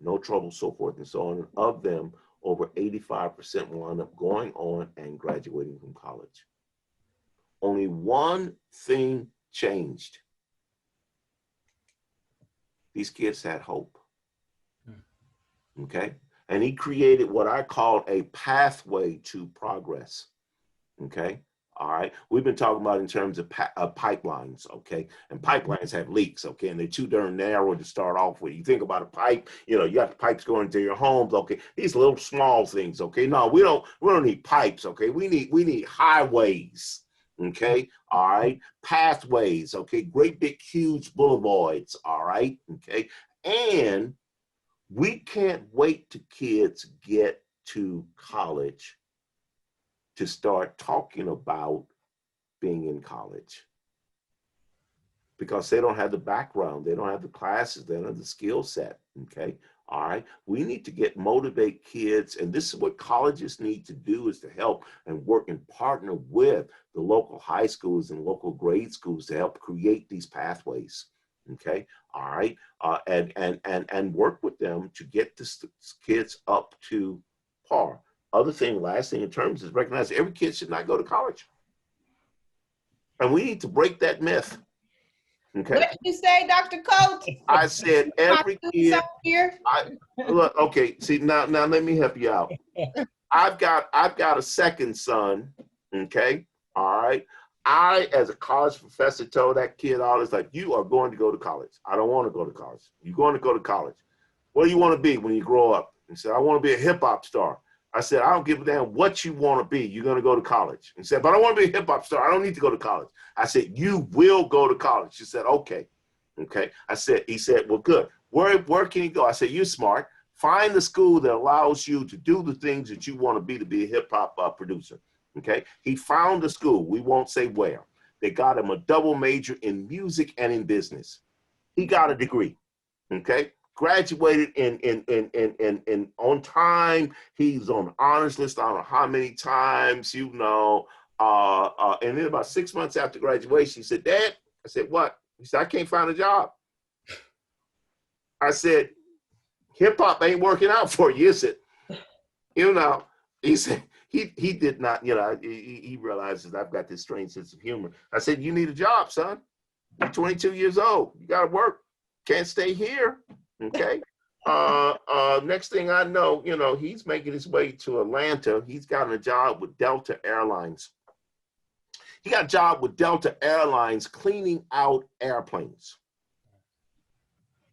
no trouble, so forth and so on. And of them, over 85% will end up going on and graduating from college. Only one thing changed. These kids had hope. Okay. And he created what I call a pathway to progress. Okay. All right. We've been talking about in terms of pipelines. Okay. And pipelines have leaks. Okay. And they're too darn narrow to start off with. You think about a pipe, you got the pipes going into your homes. Okay. These little small things. Okay. No, we don't need pipes. Okay. We need highways. Okay. All right. Pathways. Okay. Great big, huge boulevards. All right. Okay. And we can't wait till kids get to college to start talking about being in college, because they don't have the background, they don't have the classes, they don't have the skill set. Okay. All right. We need to motivate kids. And this is what colleges need to do, is to help and work and partner with the local high schools and local grade schools to help create these pathways. Okay. All right. And work with them to get the kids up to par. Last thing in terms is recognize every kid should not go to college. And we need to break that myth. Okay. What did you say, Dr. Coates? I said every kid. Look, okay. See, now let me help you out. I've got a second son. Okay. All right. I, as a college professor, told that kid always, like, you are going to go to college. I don't want to go to college. You're going to go to college. What do you want to be when you grow up? He said, I want to be a hip hop star. I said, I don't give a damn what you want to be. You're going to go to college. He said, but I want to be a hip hop star. I don't need to go to college. I said, you will go to college. She said, okay. Okay. He said, well, good. Where can you go? I said, you're smart. Find the school that allows you to do the things that you want to be a hip hop producer. Okay. He found a school. We won't say where. They got him a double major in music and in business. He got a degree. Okay. Graduated in on time. He's on the honors list. I don't know how many times, and then about 6 months after graduation, he said, Dad, I said, what? He said, I can't find a job. I said, hip hop ain't working out for you, is it? He said, he did not, he realizes I've got this strange sense of humor. I said, you need a job, son. You're 22 years old. You got to work. Can't stay here. Okay. Next thing I know, he's making his way to Atlanta. He's gotten a job with Delta Airlines. He got a job with Delta Airlines cleaning out airplanes.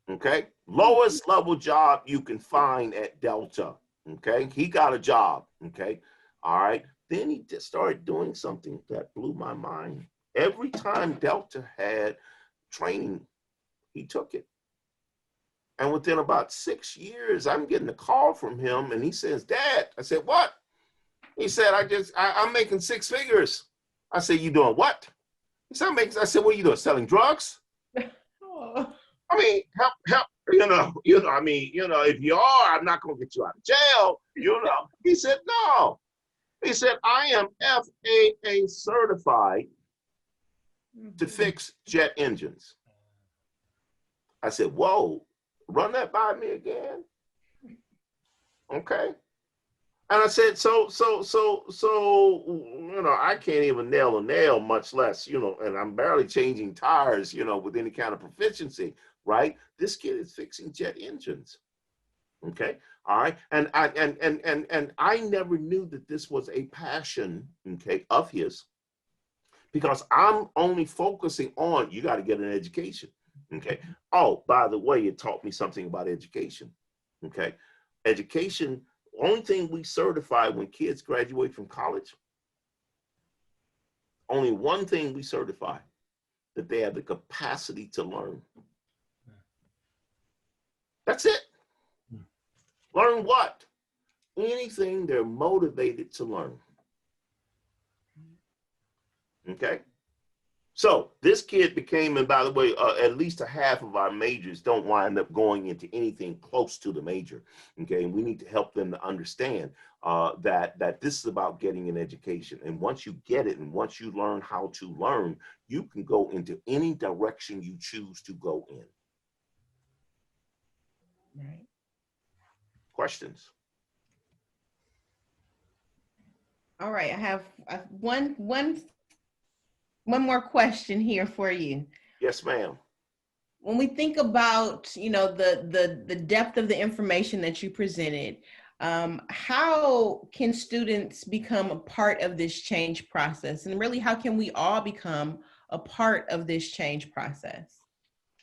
Okay. Lowest level job you can find at Delta. Okay. He got a job. Okay. All right. Then he just started doing something that blew my mind. Every time Delta had training, he took it. And within about 6 years, I'm getting a call from him and he says, Dad, I said, what? He said, I'm making 6 figures. I said, you doing what? He said, I said, what are you doing? Selling drugs? Oh. I mean, help, if you are, I'm not going to get you out of jail, He said, no. He said, I am FAA certified to fix jet engines. I said, whoa, run that by me again. Okay. And I said, so, I can't even nail a nail, much less, and I'm barely changing tires, with any kind of proficiency, right? This kid is fixing jet engines. Okay. All right. And I never knew that this was a passion, okay, of his, because I'm only focusing on, you got to get an education. Okay. Oh, by the way, it taught me something about education. Okay. Education, only thing we certify when kids graduate from college, only one thing we certify, that they have the capacity to learn. That's it. Learn what? Anything they're motivated to learn. Okay. So this kid became, and by the way, at least a half of our majors don't wind up going into anything close to the major. Okay. And we need to help them to understand that this is about getting an education. And once you get it, and once you learn how to learn, you can go into any direction you choose to go in. Right. Questions? All right, I have one more question here for you. Yes, ma'am. When we think about, the depth of the information that you presented, how can students become a part of this change process? And really, how can we all become a part of this change process?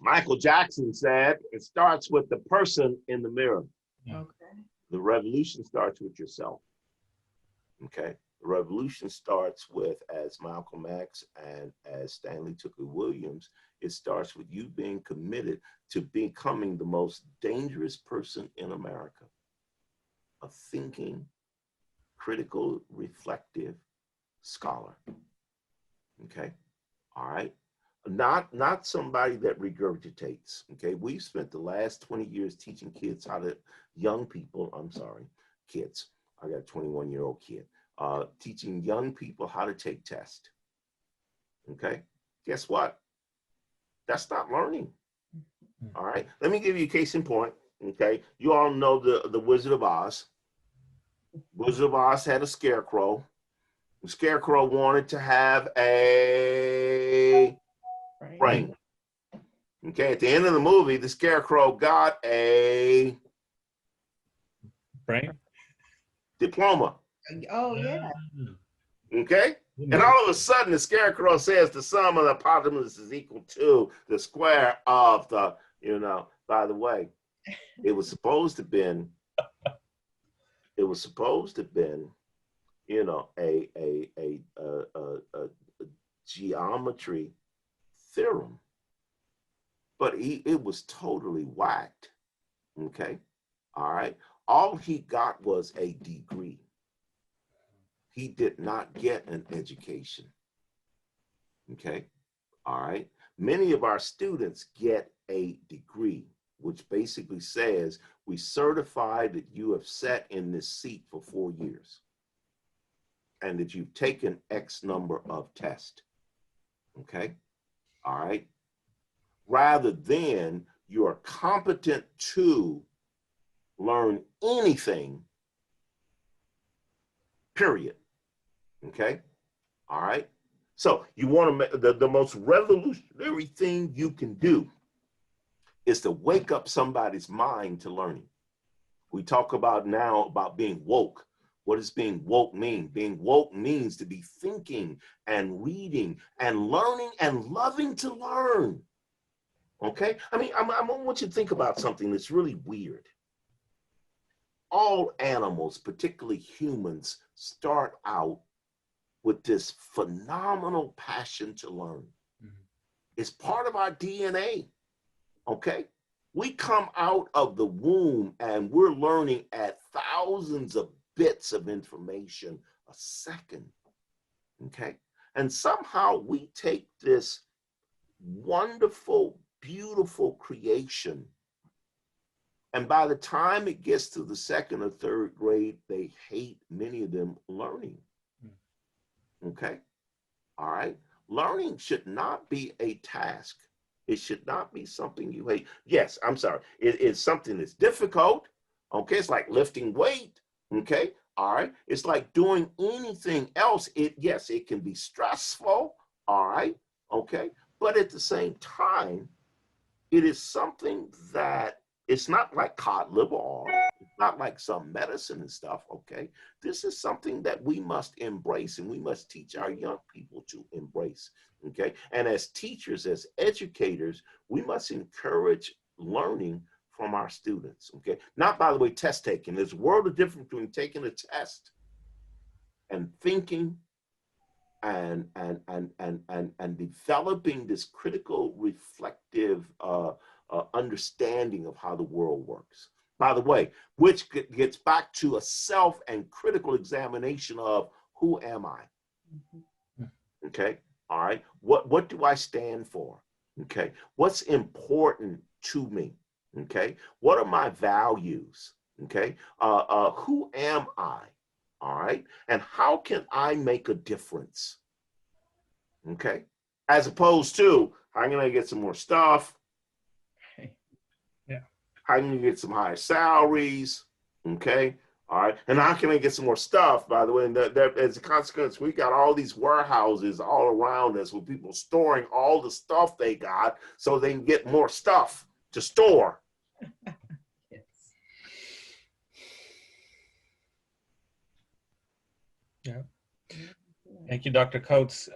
Michael Jackson said, it starts with the person in the mirror. Okay. The revolution starts with yourself. Okay. The revolution starts with, as Malcolm X and as Stanley Tooker Williams, it starts with you being committed to becoming the most dangerous person in America. A thinking, critical, reflective scholar. Okay. All right. Not somebody that regurgitates. Okay. We've spent the last 20 years teaching kids young people, kids. I got a 21-year-old kid. Teaching young people how to take tests. Okay. Guess what? That's not learning. All right. Let me give you a case in point. Okay. You all know the Wizard of Oz. Wizard of Oz had a scarecrow. The scarecrow wanted to have a brain. Okay. At the end of the movie, the scarecrow got a brain diploma. Oh, yeah. Okay. And all of a sudden, the scarecrow says the sum of the hypotenuse is equal to the square of the, by the way, it was supposed to have been, a geometry theorem, but it was totally whacked. Okay. All right. All he got was a degree. He did not get an education. Okay. All right. Many of our students get a degree, which basically says we certify that you have sat in this seat for 4 years and that you've taken X number of tests. Okay. All right. Rather than you are competent to learn anything, period. Okay. All right. So you want to make the most revolutionary thing you can do is to wake up somebody's mind to learning. We talk about now about being woke. What does being woke mean? Being woke means to be thinking and reading and learning and loving to learn. Okay. I mean, I want you to think about something that's really weird. All animals, particularly humans, start out with this phenomenal passion to learn. It's part of our DNA, okay? We come out of the womb and we're learning at thousands of bits of information a second, okay? And somehow we take this wonderful, beautiful creation, and by the time it gets to the second or third grade, they hate, many of them, learning, okay? All right? Learning should not be a task. It should not be something you hate. Yes, I'm sorry. It's something that's difficult, okay? It's like lifting weight, okay? All right? It's like doing anything else. Yes, it can be stressful, all right? Okay? But at the same time, it is something that it's not like cod liver oil. It's not like some medicine and stuff, okay? This is something that we must embrace and we must teach our young people to embrace, okay? And as teachers, as educators, we must encourage learning from our students, okay? Not, by the way, test taking. There's a world of difference between taking a test and thinking and developing this critical, reflective understanding of how the world works. By the way, which gets back to a self and critical examination of who am I? Okay, all right. What do I stand for? Okay, what's important to me? Okay, what are my values? Okay, who am I? All right, and how can I make a difference? Okay, as opposed to how can I get some more stuff? Yeah. How can you get some higher salaries? Okay, all right, and how can I get some more stuff? By the way, and as a consequence, we got all these warehouses all around us with people storing all the stuff they got so they can get more stuff to store. Yes. Yeah. Thank you, Dr. Coates.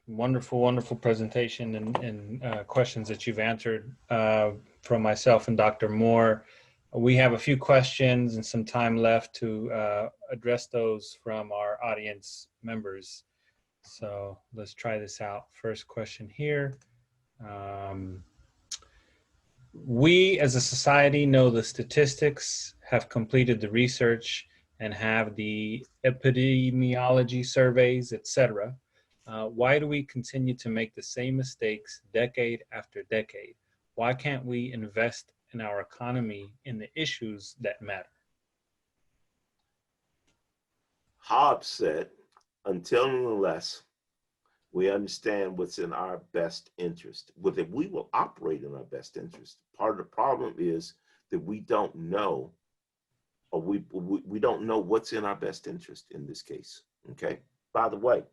Wonderful, wonderful presentation and questions that you've answered from myself and Dr. Moore. We have a few questions and some time left to address those from our audience members. So let's try this out. First question here. We as a society know the statistics, have completed the research, and have the epidemiology surveys, etc. Why do we continue to make the same mistakes decade after decade? Why can't we invest in our economy in the issues that matter? Hobbes said, until and unless we understand what's in our best interest, with it, we will operate in our best interest. Part of the problem is that we don't know, or we don't know what's in our best interest in this case, okay? By the way,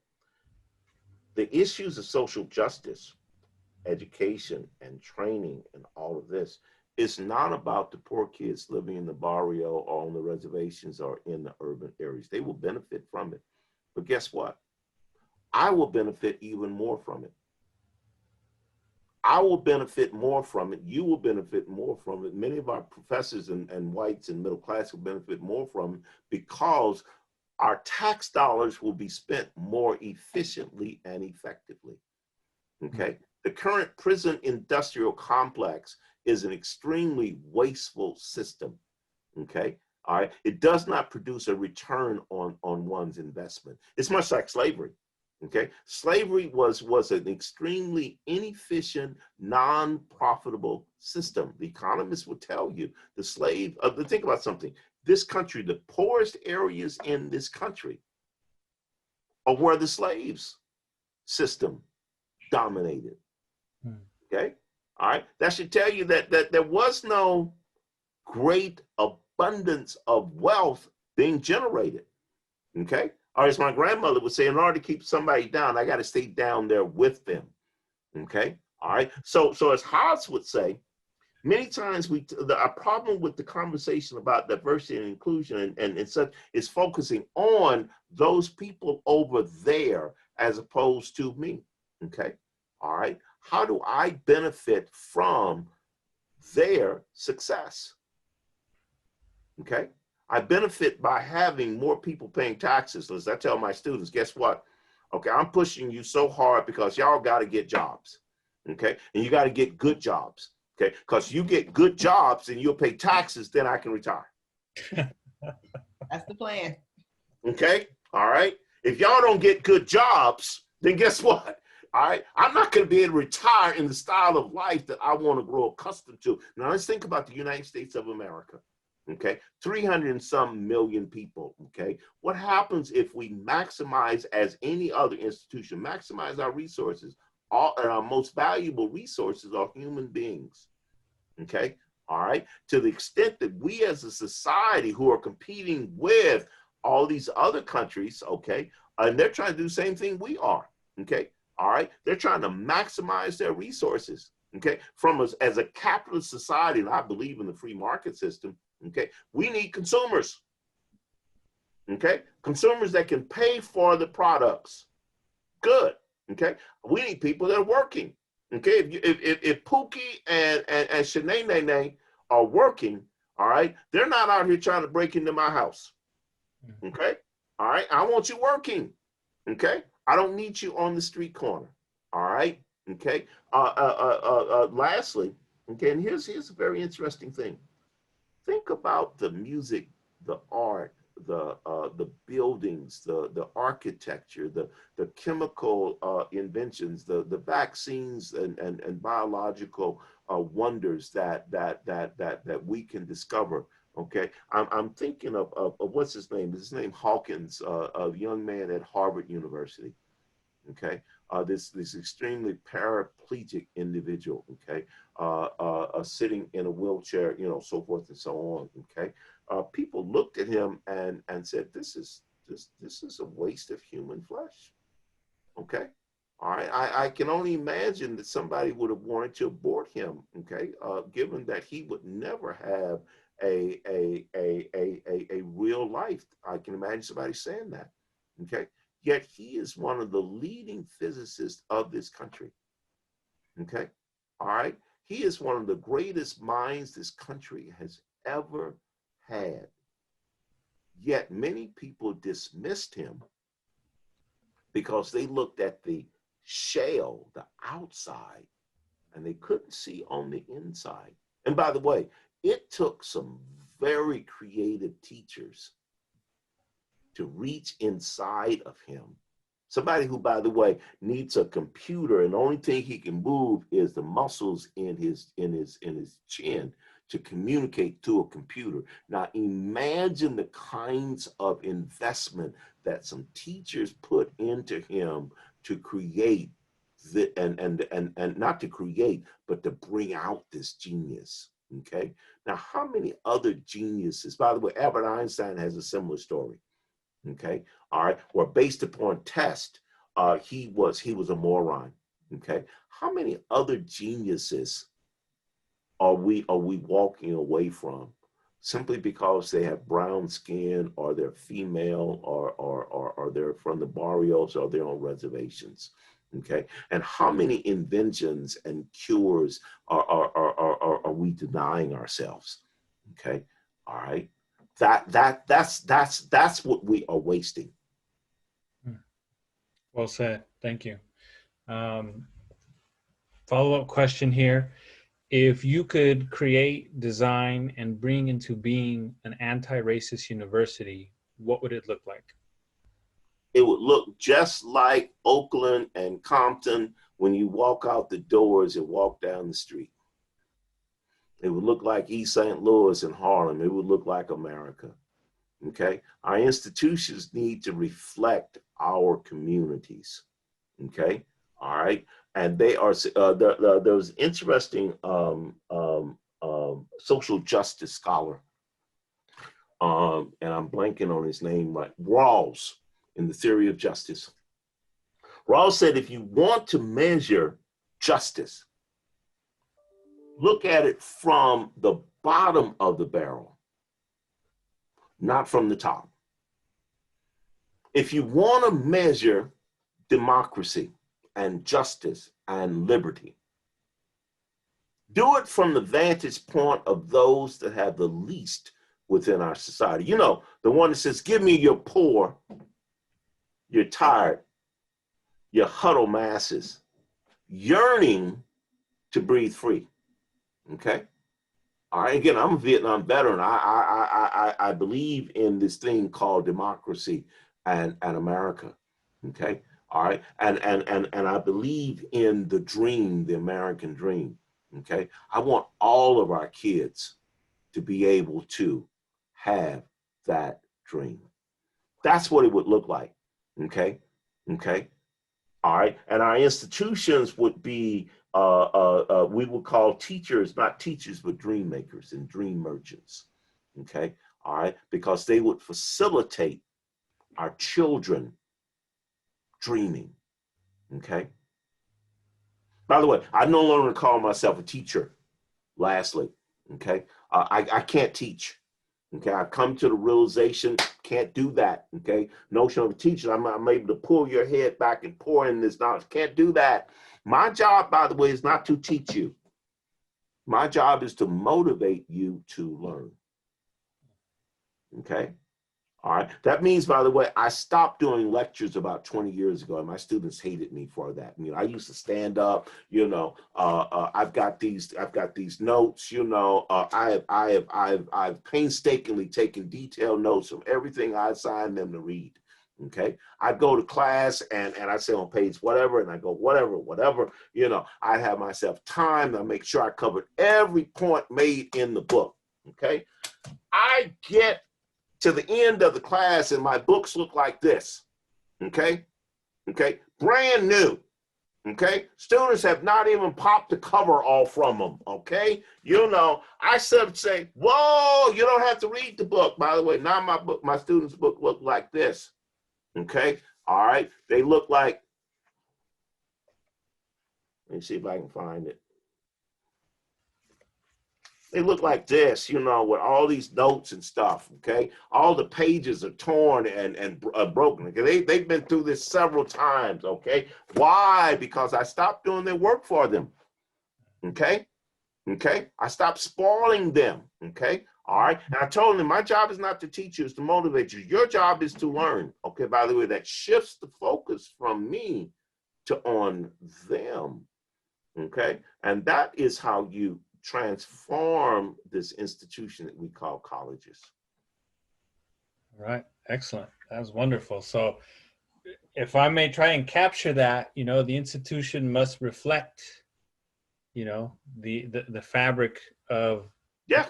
the issues of social justice, education and training and all of this is not about the poor kids living in the barrio or on the reservations or in the urban areas. They will benefit from it. But guess what? I will benefit even more from it. I will benefit more from it. You will benefit more from it. Many of our professors and whites and middle class will benefit more from it because our tax dollars will be spent more efficiently and effectively. Okay? The current prison industrial complex is an extremely wasteful system. Okay? All right? It does not produce a return on one's investment. It's much like slavery. Okay? Slavery was an extremely inefficient, non-profitable system. The economists will tell you the slave, think about something. This country, the poorest areas in this country are where the slaves system dominated. Okay? All right? That should tell you that there was no great abundance of wealth being generated. Okay? Or as my grandmother would say, in order to keep somebody down, I got to stay down there with them. Okay? All right? So as Hobbes would say, many times our problem with the conversation about diversity and inclusion and such is focusing on those people over there as opposed to me. Okay? All right? How do I benefit from their success? Okay? I benefit by having more people paying taxes. As I tell my students, guess what? Okay, I'm pushing you so hard because y'all got to get jobs. Okay, and you got to get good jobs. Okay, because you get good jobs and you'll pay taxes, then I can retire. That's the plan. Okay, all right. If y'all don't get good jobs, then guess what? All right, I'm not going to be able to retire in the style of life that I want to grow accustomed to. Now let's think about the United States of America. Okay, 300 and some million people. Okay, what happens if we maximize, as any other institution, maximize our resources? All our most valuable resources are human beings. Okay, all right. To the extent that we as a society who are competing with all these other countries, okay, and they're trying to do the same thing we are. Okay, all right. They're trying to maximize their resources. Okay, from us as a capitalist society, and I believe in the free market system. Okay, we need consumers. Okay, consumers that can pay for the products. Good. Okay, we need people that are working. Okay, if Pookie and Shanae are working, all right, they're not out here trying to break into my house. Okay, all right, I want you working. Okay, I don't need you on the street corner. All right, okay. Lastly, okay, and here's a very interesting thing. Think about the music, the art, the buildings, the architecture, the chemical inventions, the vaccines and biological wonders that we can discover. Okay, I'm thinking of what's his name? His name Hawkins, a young man at Harvard University. Okay, this extremely paraplegic individual. Okay, sitting in a wheelchair, you know, so forth and so on. Okay, people looked at him and said, this is a waste of human flesh. Okay, all right. I can only imagine that somebody would have wanted to abort him. Okay, given that he would never have a real life. I can imagine somebody saying that. Okay. Yet he is one of the leading physicists of this country. Okay, all right. He is one of the greatest minds this country has ever had. Yet many people dismissed him because they looked at the shell, the outside, and they couldn't see on the inside. And by the way, it took some very creative teachers to reach inside of him. Somebody who, by the way, needs a computer, and the only thing he can move is the muscles in his chin to communicate to a computer. Now imagine the kinds of investment that some teachers put into him to create and not to create, but to bring out this genius. Okay. Now, how many other geniuses, by the way, Albert Einstein has a similar story. Okay, all right, or based upon test, he was a moron. Okay, how many other geniuses are we walking away from simply because they have brown skin, or they're female, or they're from the barrios, or they're on reservations? Okay, and how many inventions and cures are we denying ourselves? Okay, all right. That's what we are wasting. Well said. Thank you. Follow-up question here. If you could create, design, and bring into being an anti-racist university, what would it look like? It would look just like Oakland and Compton when you walk out the doors and walk down the street. It would look like East St. Louis and Harlem. It would look like America. Okay, our institutions need to reflect our communities. Okay, all right, and they are. There was an interesting social justice scholar, and I'm blanking on his name, like Rawls, in the theory of justice. Rawls said, if you want to measure justice, look at it from the bottom of the barrel, not from the top. If you want to measure democracy and justice and liberty, do it from the vantage point of those that have the least within our society. You know, the one that says, give me your poor, you're tired, your huddled masses, yearning to breathe free. Okay. All right. Again, I'm a Vietnam veteran. I believe in this thing called democracy and America. Okay. All right. And I believe in the dream, the American dream. Okay. I want all of our kids to be able to have that dream. That's what it would look like. Okay. Okay. All right. And our institutions would be, we would call teachers, not teachers, but dream makers and dream merchants. Okay. All right. Because they would facilitate our children dreaming. Okay. By the way, I no longer call myself a teacher. Lastly, okay. I can't teach. Okay, I've come to the realization, can't do that. Okay, notion of a teacher, I'm able to pull your head back and pour in this knowledge. Can't do that. My job, by the way, is not to teach you. My job is to motivate you to learn. Okay. All right. That means, by the way, I stopped doing lectures about 20 years ago, and my students hated me for that. You know, I used to stand up. You know, I've got these notes. You know, I've painstakingly taken detailed notes from everything I assigned them to read. Okay, I go to class and I say on page whatever, and I go whatever. You know, I have myself time. I make sure I covered every point made in the book. Okay, I get to the end of the class and my books look like this. Okay, brand new. Okay, students have not even popped the cover off from them. Okay, you know, I say, whoa, you don't have to read the book. By the way, now my students' book look like this. Okay, all right, they look like, let me see if I can find it. They look like this, you know, with all these notes and stuff, okay? All the pages are torn and broken. Okay? They've been through this several times, okay? Why? Because I stopped doing their work for them, okay? I stopped spoiling them, okay? All right? And I told them, my job is not to teach you, it's to motivate you. Your job is to learn, okay? By the way, that shifts the focus from me to on them, okay? And that is how you transform this institution that we call colleges. All right, excellent. That was wonderful. So if I may try and capture that, you know, the institution must reflect, you know, the fabric of, yeah,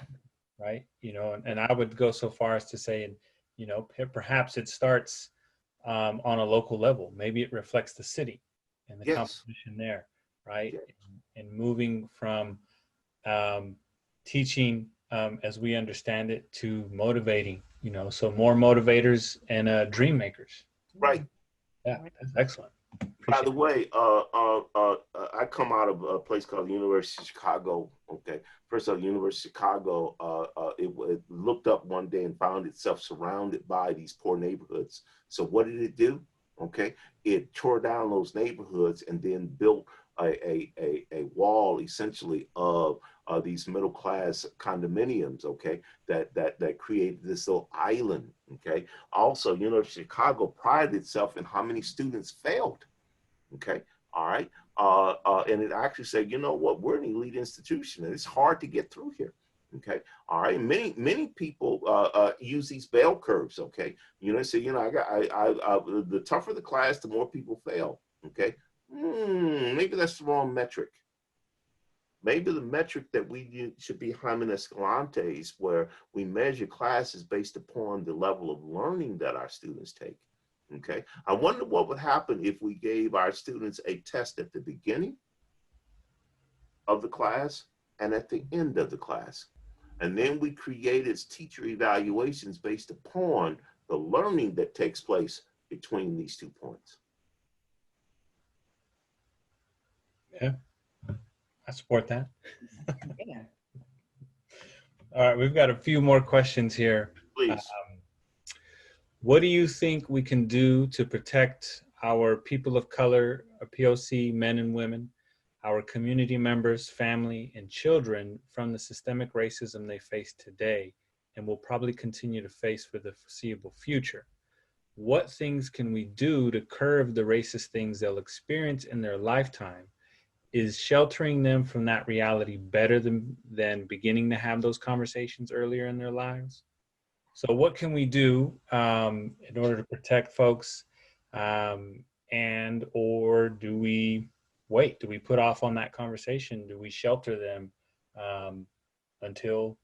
right, you know, and I would go so far as to say, and you know, perhaps it starts on a local level. Maybe it reflects the city and the yes. competition there, right? Yes. And moving from teaching as we understand it to motivating, you know, so more motivators and dream makers. Right. Yeah, that's excellent. By the way, I come out of a place called the University of Chicago. Okay, first of all, University of Chicago, it looked up one day and found itself surrounded by these poor neighborhoods. So what did it do? Okay, it tore down those neighborhoods and then built a wall essentially of these middle class condominiums, okay, that created this little island, okay. Also, University of Chicago prided itself in how many students failed, okay, all right, and it actually said, you know what, we're an elite institution and it's hard to get through here, okay, all right. Many people use these bell curves, okay, say, the tougher the class, the more people fail, okay. Maybe that's the wrong metric. Maybe the metric that we should be Hymen Escalante's, where we measure classes based upon the level of learning that our students take. Okay. I wonder what would happen if we gave our students a test at the beginning of the class and at the end of the class. And then we created teacher evaluations based upon the learning that takes place between these 2 points. Yeah, I support that. Yeah. All right, we've got a few more questions here. Please. What do you think we can do to protect our people of color, our POC men and women, our community members, family, and children from the systemic racism they face today and will probably continue to face for the foreseeable future. What things can we do to curb the racist things they'll experience in their lifetime? Is sheltering them from that reality better than beginning to have those conversations earlier in their lives? So what can we do in order to protect folks? And or do we wait? Do we put off on that conversation? Do we shelter them until?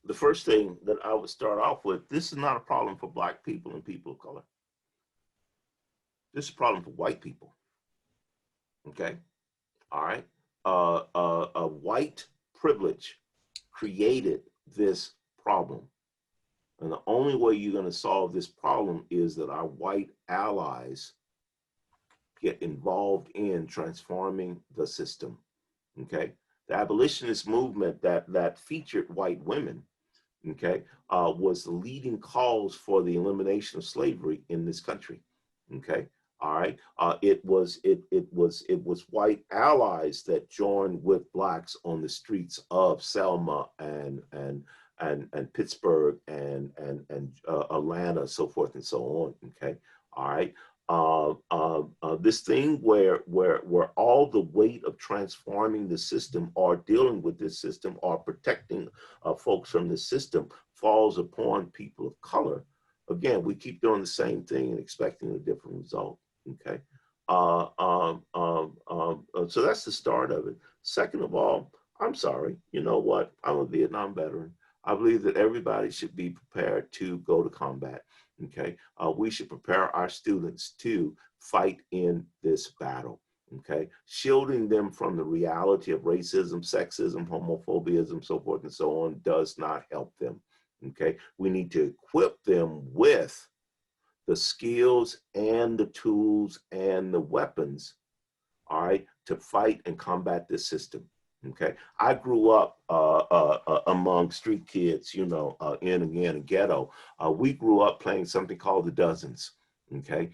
The first thing that I would start off with, this is not a problem for Black people and people of color. This is a problem for white people. Okay, all right. White privilege created this problem. And the only way you're going to solve this problem is that our white allies get involved in transforming the system. Okay, the abolitionist movement that featured white women, okay, was the leading cause for the elimination of slavery in this country. Okay, all right. It was white allies that joined with Blacks on the streets of Selma and Pittsburgh and Atlanta, so forth and so on. Okay, all right. This thing where all the weight of transforming the system or dealing with this system or protecting folks from the system falls upon people of color. Again, we keep doing the same thing and expecting a different result. Okay, so that's the start of it. Second of all, I'm sorry. You know what? I'm a Vietnam veteran. I believe that everybody should be prepared to go to combat. Okay, we should prepare our students to fight in this battle. Okay, shielding them from the reality of racism, sexism, homophobia, so forth and so on does not help them. Okay, we need to equip them with the skills and the tools and the weapons, all right, to fight and combat this system. Okay, I grew up among street kids, you know, in a ghetto. We grew up playing something called the dozens. Okay,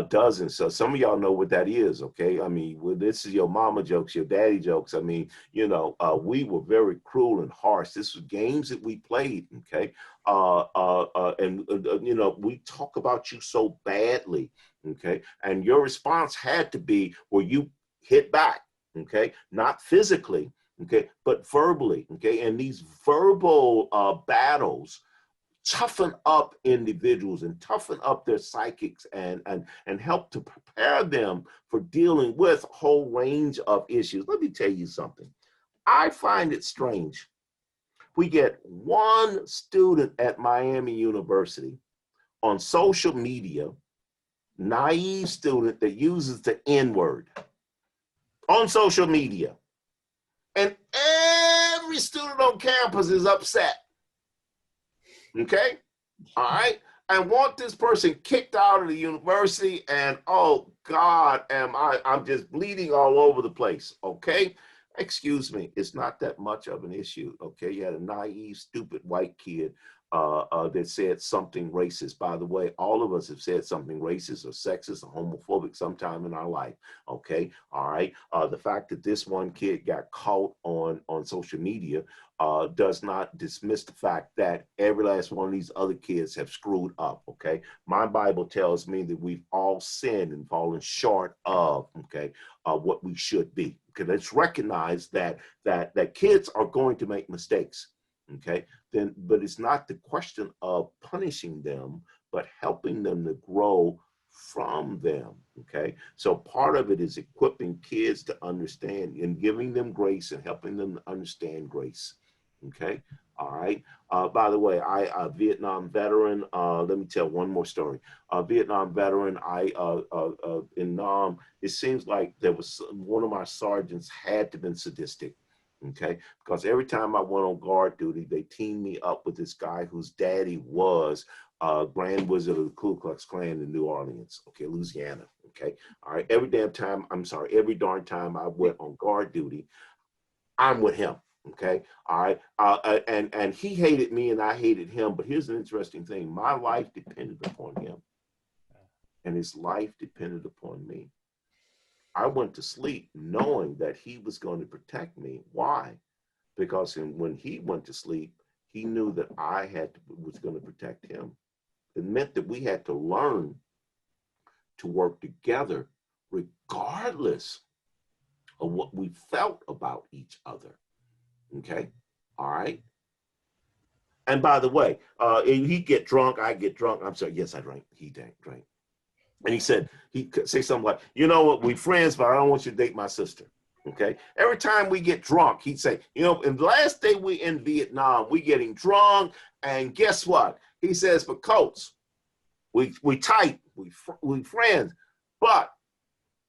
dozens. So some of y'all know what that is. Okay, I mean, well, this is your mama jokes, your daddy jokes. I mean, you know, we were very cruel and harsh. This was games that we played. Okay, you know, we talk about you so badly. Okay, and your response had to be, well, you hit back. Okay, not physically, okay, but verbally, okay, and these verbal battles toughen up individuals and toughen up their psychics and help to prepare them for dealing with a whole range of issues. Let me tell you something. I find it strange. We get one student at Miami University on social media, naive student that uses the N-word on social media. And every student on campus is upset. Okay? All right? I want this person kicked out of the university and oh God, I'm just bleeding all over the place. Okay? Excuse me, it's not that much of an issue. Okay? You had a naive, stupid white kid that said something racist. By the way, all of us have said something racist or sexist or homophobic sometime in our life. Okay, all right. The fact that this one kid got caught on social media does not dismiss the fact that every last one of these other kids have screwed up. Okay, my Bible tells me that we've all sinned and fallen short of what we should be. Okay, let's recognize that kids are going to make mistakes. Okay, then, but it's not the question of punishing them, but helping them to grow from them. Okay, so part of it is equipping kids to understand and giving them grace and helping them to understand grace. Okay, all right. By the way, I a Vietnam veteran. Let me tell one more story. Vietnam veteran. In Nam. It seems like there was one of my sergeants had to been sadistic. Okay, because every time I went on guard duty, they teamed me up with this guy whose daddy was Grand Wizard of the Ku Klux Klan in New Orleans, okay, Louisiana. Okay, all right. Every darn time I went on guard duty, I'm with him. Okay, all right. And he hated me and I hated him. But here's an interesting thing: my life depended upon him, and his life depended upon me. I went to sleep knowing that he was going to protect me. Why? because when he went to sleep, he knew that was going to protect him. It meant that we had to learn to work together regardless of what we felt about each other. Okay? All right? And by the way, he get drunk, I get drunk. I'm sorry, yes, I drank. He drank. And he said, he could say something like, you know what, we friends, but I don't want you to date my sister. Okay? Every time we get drunk, he'd say, you know, and the last day we in Vietnam, we getting drunk, and guess what? He says, but Coates, we tight, we friends, but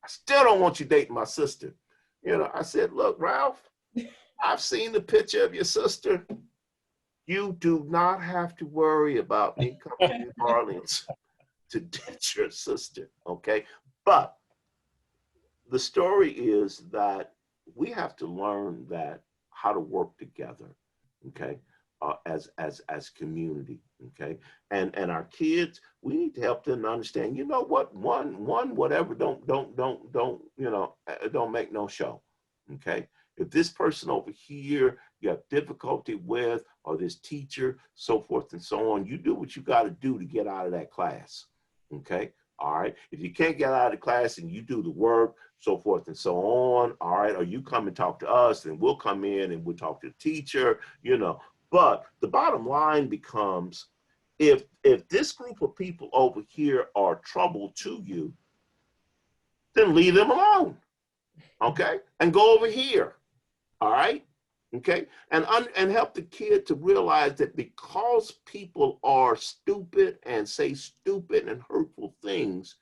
I still don't want you dating my sister. You know, I said, look, Ralph, I've seen the picture of your sister. You do not have to worry about me coming to New Orleans to ditch your sister, okay? But the story is that we have to learn that how to work together, okay, as community, okay? And our kids, we need to help them understand, you know what, one whatever don't you know, don't make no show, okay? If this person over here you have difficulty with, or this teacher, so forth and so on, you do what you got to do to get out of that class, okay? All right. If you can't get out of the class and you do the work, so forth and so on, all right, or you come and talk to us, then we'll come in and we'll talk to the teacher, you know. But the bottom line becomes, if this group of people over here are trouble to you, then leave them alone, okay? And go over here, all right? Okay, and help the kid to realize that because people are stupid and say stupid and hurtful things,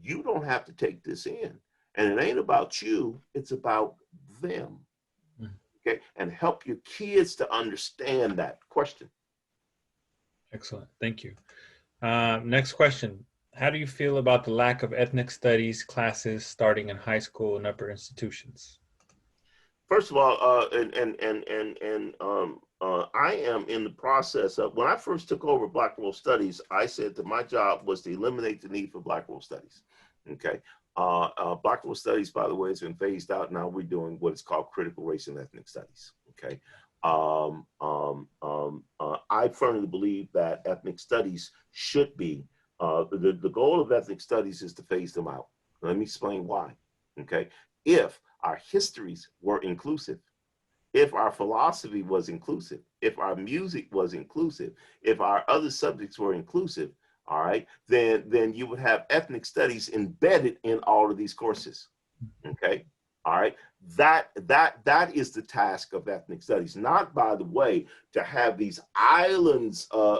you don't have to take this in. And it ain't about you, it's about them. Okay, and help your kids to understand that. Question. Excellent, thank you. Next question. How do you feel about the lack of ethnic studies classes starting in high school and upper institutions? First of all, I am in the process of, when I first took over Black World Studies, I said that my job was to eliminate the need for Black World Studies. Okay. Black World Studies, by the way, has been phased out. Now we're doing what is called critical race and ethnic studies. Okay. I firmly believe that ethnic studies should be, the goal of ethnic studies is to phase them out. Let me explain why. Okay. If our histories were inclusive, if our philosophy was inclusive, if our music was inclusive, if our other subjects were inclusive, all right, then you would have ethnic studies embedded in all of these courses. Okay, all right. That is the task of ethnic studies. Not, by the way, to have these islands of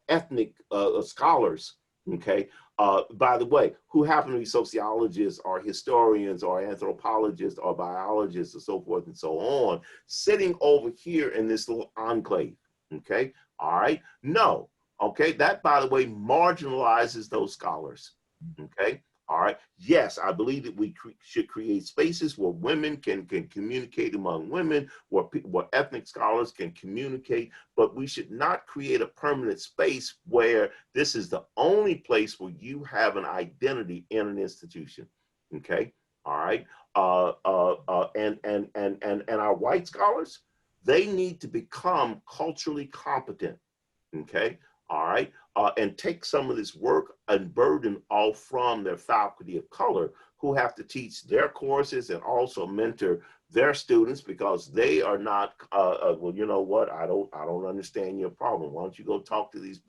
ethnic scholars. Okay. By the way, who happen to be sociologists or historians or anthropologists or biologists and so forth and so on, sitting over here in this little enclave, okay? All right, no, okay? That, by the way, marginalizes those scholars, okay? All right, yes, I believe that we should create spaces where women can communicate among women, where ethnic scholars can communicate, but we should not create a permanent space where this is the only place where you have an identity in an institution, okay? All right, and our white scholars, they need to become culturally competent, okay? All right, and take some of this work and burden off from their faculty of color, who have to teach their courses and also mentor their students, because they are not, well, you know what, I don't understand your problem. Why don't you go talk to these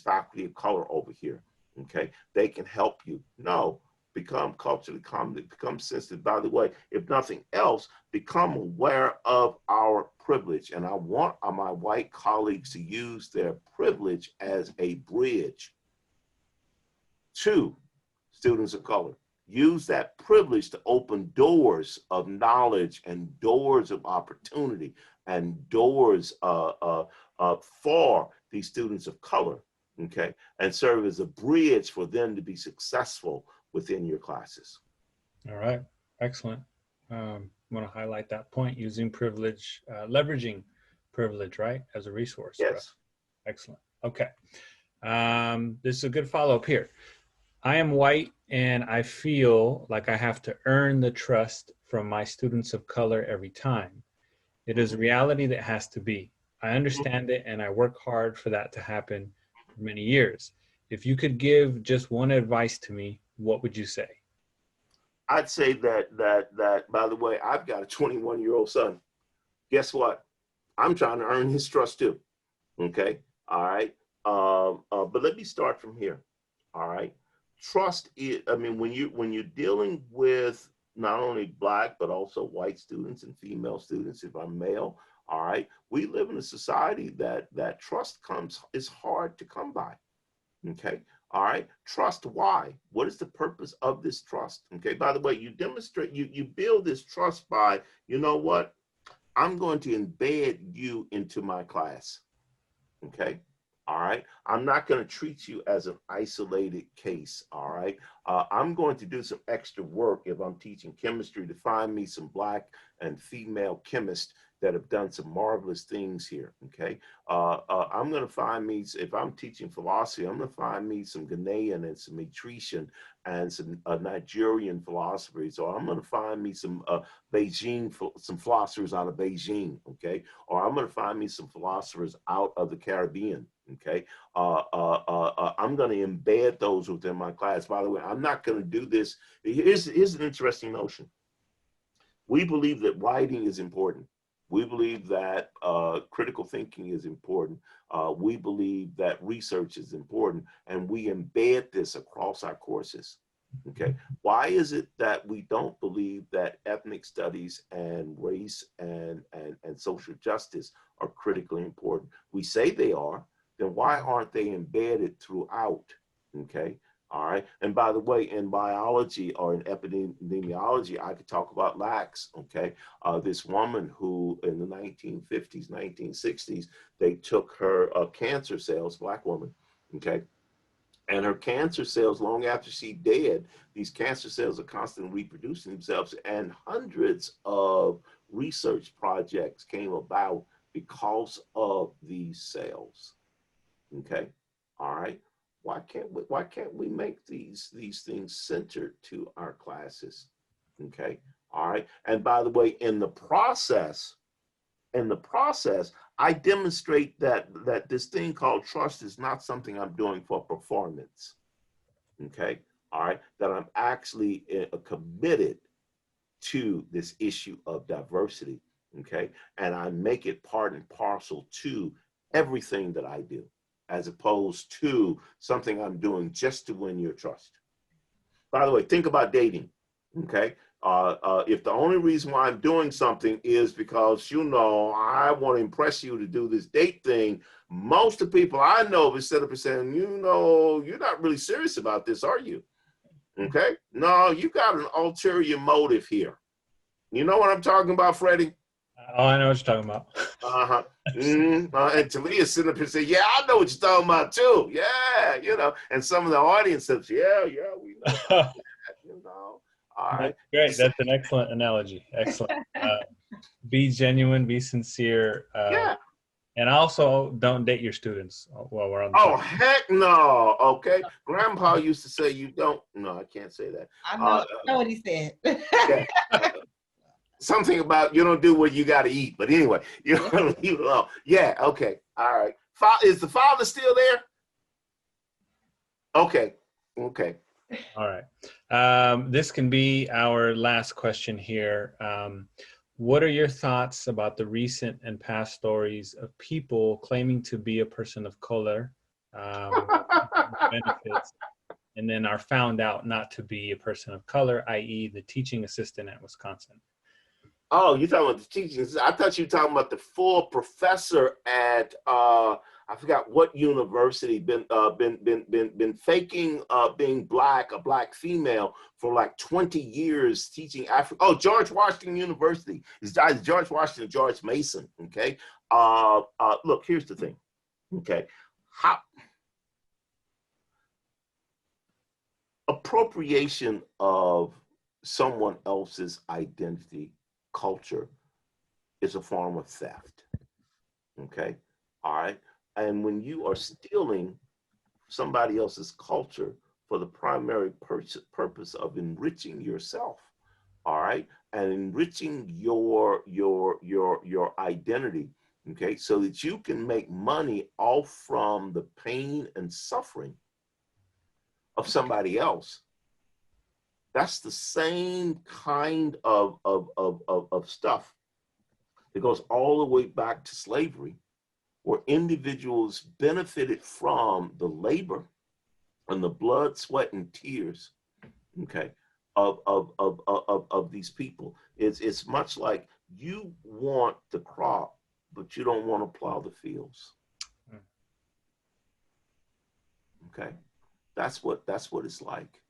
faculty of color over here, okay? They can help you. No, become culturally competent, become sensitive. By the way, if nothing else, become aware of our privilege. And I want my white colleagues to use their privilege as a bridge to students of color. Use that privilege to open doors of knowledge and doors of opportunity and doors for these students of color, okay? And serve as a bridge for them to be successful within your classes. All right, excellent. I want to highlight that point, using privilege, leveraging privilege, right, as a resource. Yes. Right? Excellent. Okay. This is a good follow-up here. I am white and I feel like I have to earn the trust from my students of color every time. It is a reality that has to be. I understand it, and I work hard for that to happen for many years. If you could give just one advice to me, what would you say? I'd say that by the way, I've got a 21-year-old son. Guess what? I'm trying to earn his trust too. Okay. All right. But let me start from here. All right. Trust is, I mean, when you're dealing with not only Black, but also white students and female students, if I'm male, all right, we live in a society that trust is hard to come by. Okay. All right. Trust. Why? What is the purpose of this trust? Okay. By the way, you build this trust by, you know what? I'm going to embed you into my class. Okay. All right. I'm not going to treat you as an isolated case. All right. I'm going to do some extra work if I'm teaching chemistry to find me some Black and female chemists that have done some marvelous things here. Okay. I'm going to find me, if I'm teaching philosophy, I'm going to find me some Ghanaian and some Etruscan and some Nigerian philosophers, or I'm going to find me some some philosophers out of Beijing. Okay. Or I'm going to find me some philosophers out of the Caribbean. Okay. I'm going to embed those within my class. By the way, I'm not going to do this. Here's an interesting notion. We believe that writing is important. We believe that critical thinking is important. We believe that research is important, and we embed this across our courses. Okay. Why is it that we don't believe that ethnic studies and race and social justice are critically important? We say they are, then why aren't they embedded throughout? Okay. All right. And by the way, in biology or in epidemiology, I could talk about lax. Okay. This woman who in the 1950s, 1960s, they took her cancer cells, Black woman. Okay. And her cancer cells, long after she's dead, these cancer cells are constantly reproducing themselves, and hundreds of research projects came about because of these cells. Okay. All right. Why can't we make these things centered to our classes? Okay. All right. And by the way, in the process, I demonstrate that this thing called trust is not something I'm doing for performance. Okay. All right. That I'm actually committed to this issue of diversity. Okay. And I make it part and parcel to everything that I do, as opposed to something I'm doing just to win your trust. By the way, think about dating. Okay. If the only reason why I'm doing something is because, you know, I want to impress you to do this date thing, most of the people I know will set up and saying, you know, you're not really serious about this, are you? Okay. No, you got an ulterior motive here. You know what I'm talking about, Freddy? Oh, I know what you're talking about. Uh-huh. And Talia sitting up and say, yeah, I know what you're talking about too. Yeah, you know, and some of the audience says, yeah, we know about that, you know. All right. That's great. That's an excellent analogy. Excellent. Be genuine, be sincere. Yeah. And also don't date your students while we're on the Oh, topic. heck no. Okay. Grandpa used to say you don't. No, I can't say that. I know what he said. Yeah. Something about you don't do what you got to eat. But anyway, you know, leave it alone. Yeah. Okay. All right. Is the father still there? Okay. Okay. All right. This can be our last question here. What are your thoughts about the recent and past stories of people claiming to be a person of color, benefits, and then are found out not to be a person of color, i.e. the teaching assistant at Wisconsin? Oh, you're talking about the teaching. I thought you were talking about the full professor at I forgot what university been faking being Black, a Black female for like 20 years teaching Africa. Oh, George Washington University. It's George Washington, George Mason. Okay. Look, here's the thing. Okay. Appropriation of someone else's identity, culture, is a form of theft. Okay. All right. And when you are stealing somebody else's culture for the primary purpose of enriching yourself, all right, and enriching your identity, okay, so that you can make money off from the pain and suffering of somebody else. That's the same kind of stuff that goes all the way back to slavery, where individuals benefited from the labor and the blood, sweat, and tears, okay, of these people. It's much like you want the crop, but you don't want to plow the fields. Okay, that's what it's like.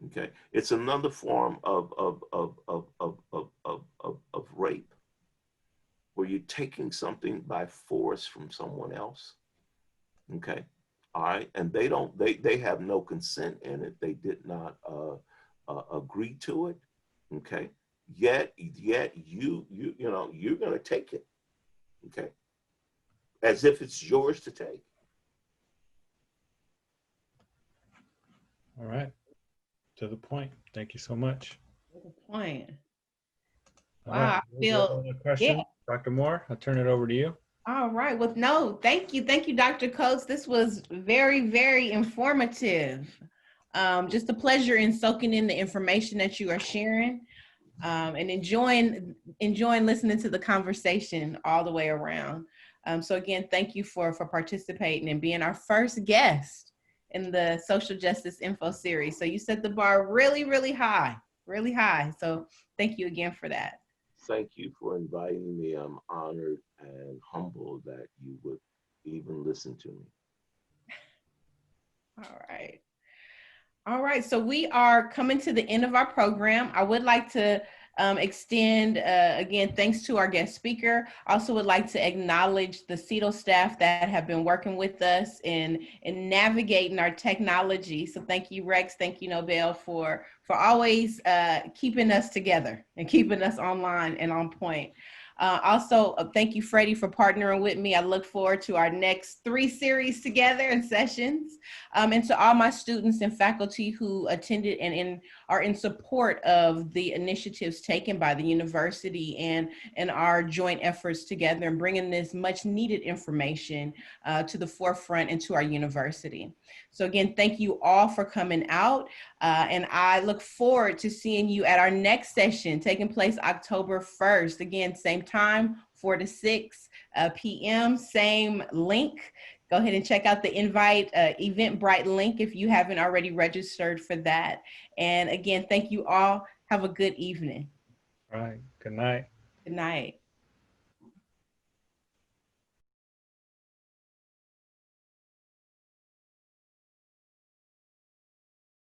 Okay, it's another form of rape, where you're taking something by force from someone else. Okay, all right, and they have no consent in it. They did not agree to it. Okay, yet you're gonna take it. Okay, as if it's yours to take. All right. To the point. Thank you so much. Good point. All Wow, right. I feel, Another question, yeah. Dr. Moore, I'll turn it over to you. All right. Well, no, thank you. Thank you, Dr. Coates. This was very, very informative. Just a pleasure in soaking in the information that you are sharing, and enjoying listening to the conversation all the way around. So again, thank you for participating and being our first guest in the Social Justice Info series. So you set the bar really, really high, really high. So thank you again for that. Thank you for inviting me. I'm honored and humbled that you would even listen to me. All right. All right. So we are coming to the end of our program. I would like to extend, again, thanks to our guest speaker. Also would like to acknowledge the CETO staff that have been working with us in navigating our technology. So thank you, Rex. Thank you, Nobel, for always keeping us together and keeping us online and on point. Also, thank you, Freddy, for partnering with me. I look forward to our next 3 series together and sessions. And to all my students and faculty who attended and are in support of the initiatives taken by the university and our joint efforts together and bringing this much needed information to the forefront and to our university. So again, thank you all for coming out. And I look forward to seeing you at our next session taking place October 1st. Again, same time, 4 to 6 p.m., same link. Go ahead and check out the invite Eventbrite link if you haven't already registered for that. And again, thank you all. Have a good evening. All right. Good night. Good night.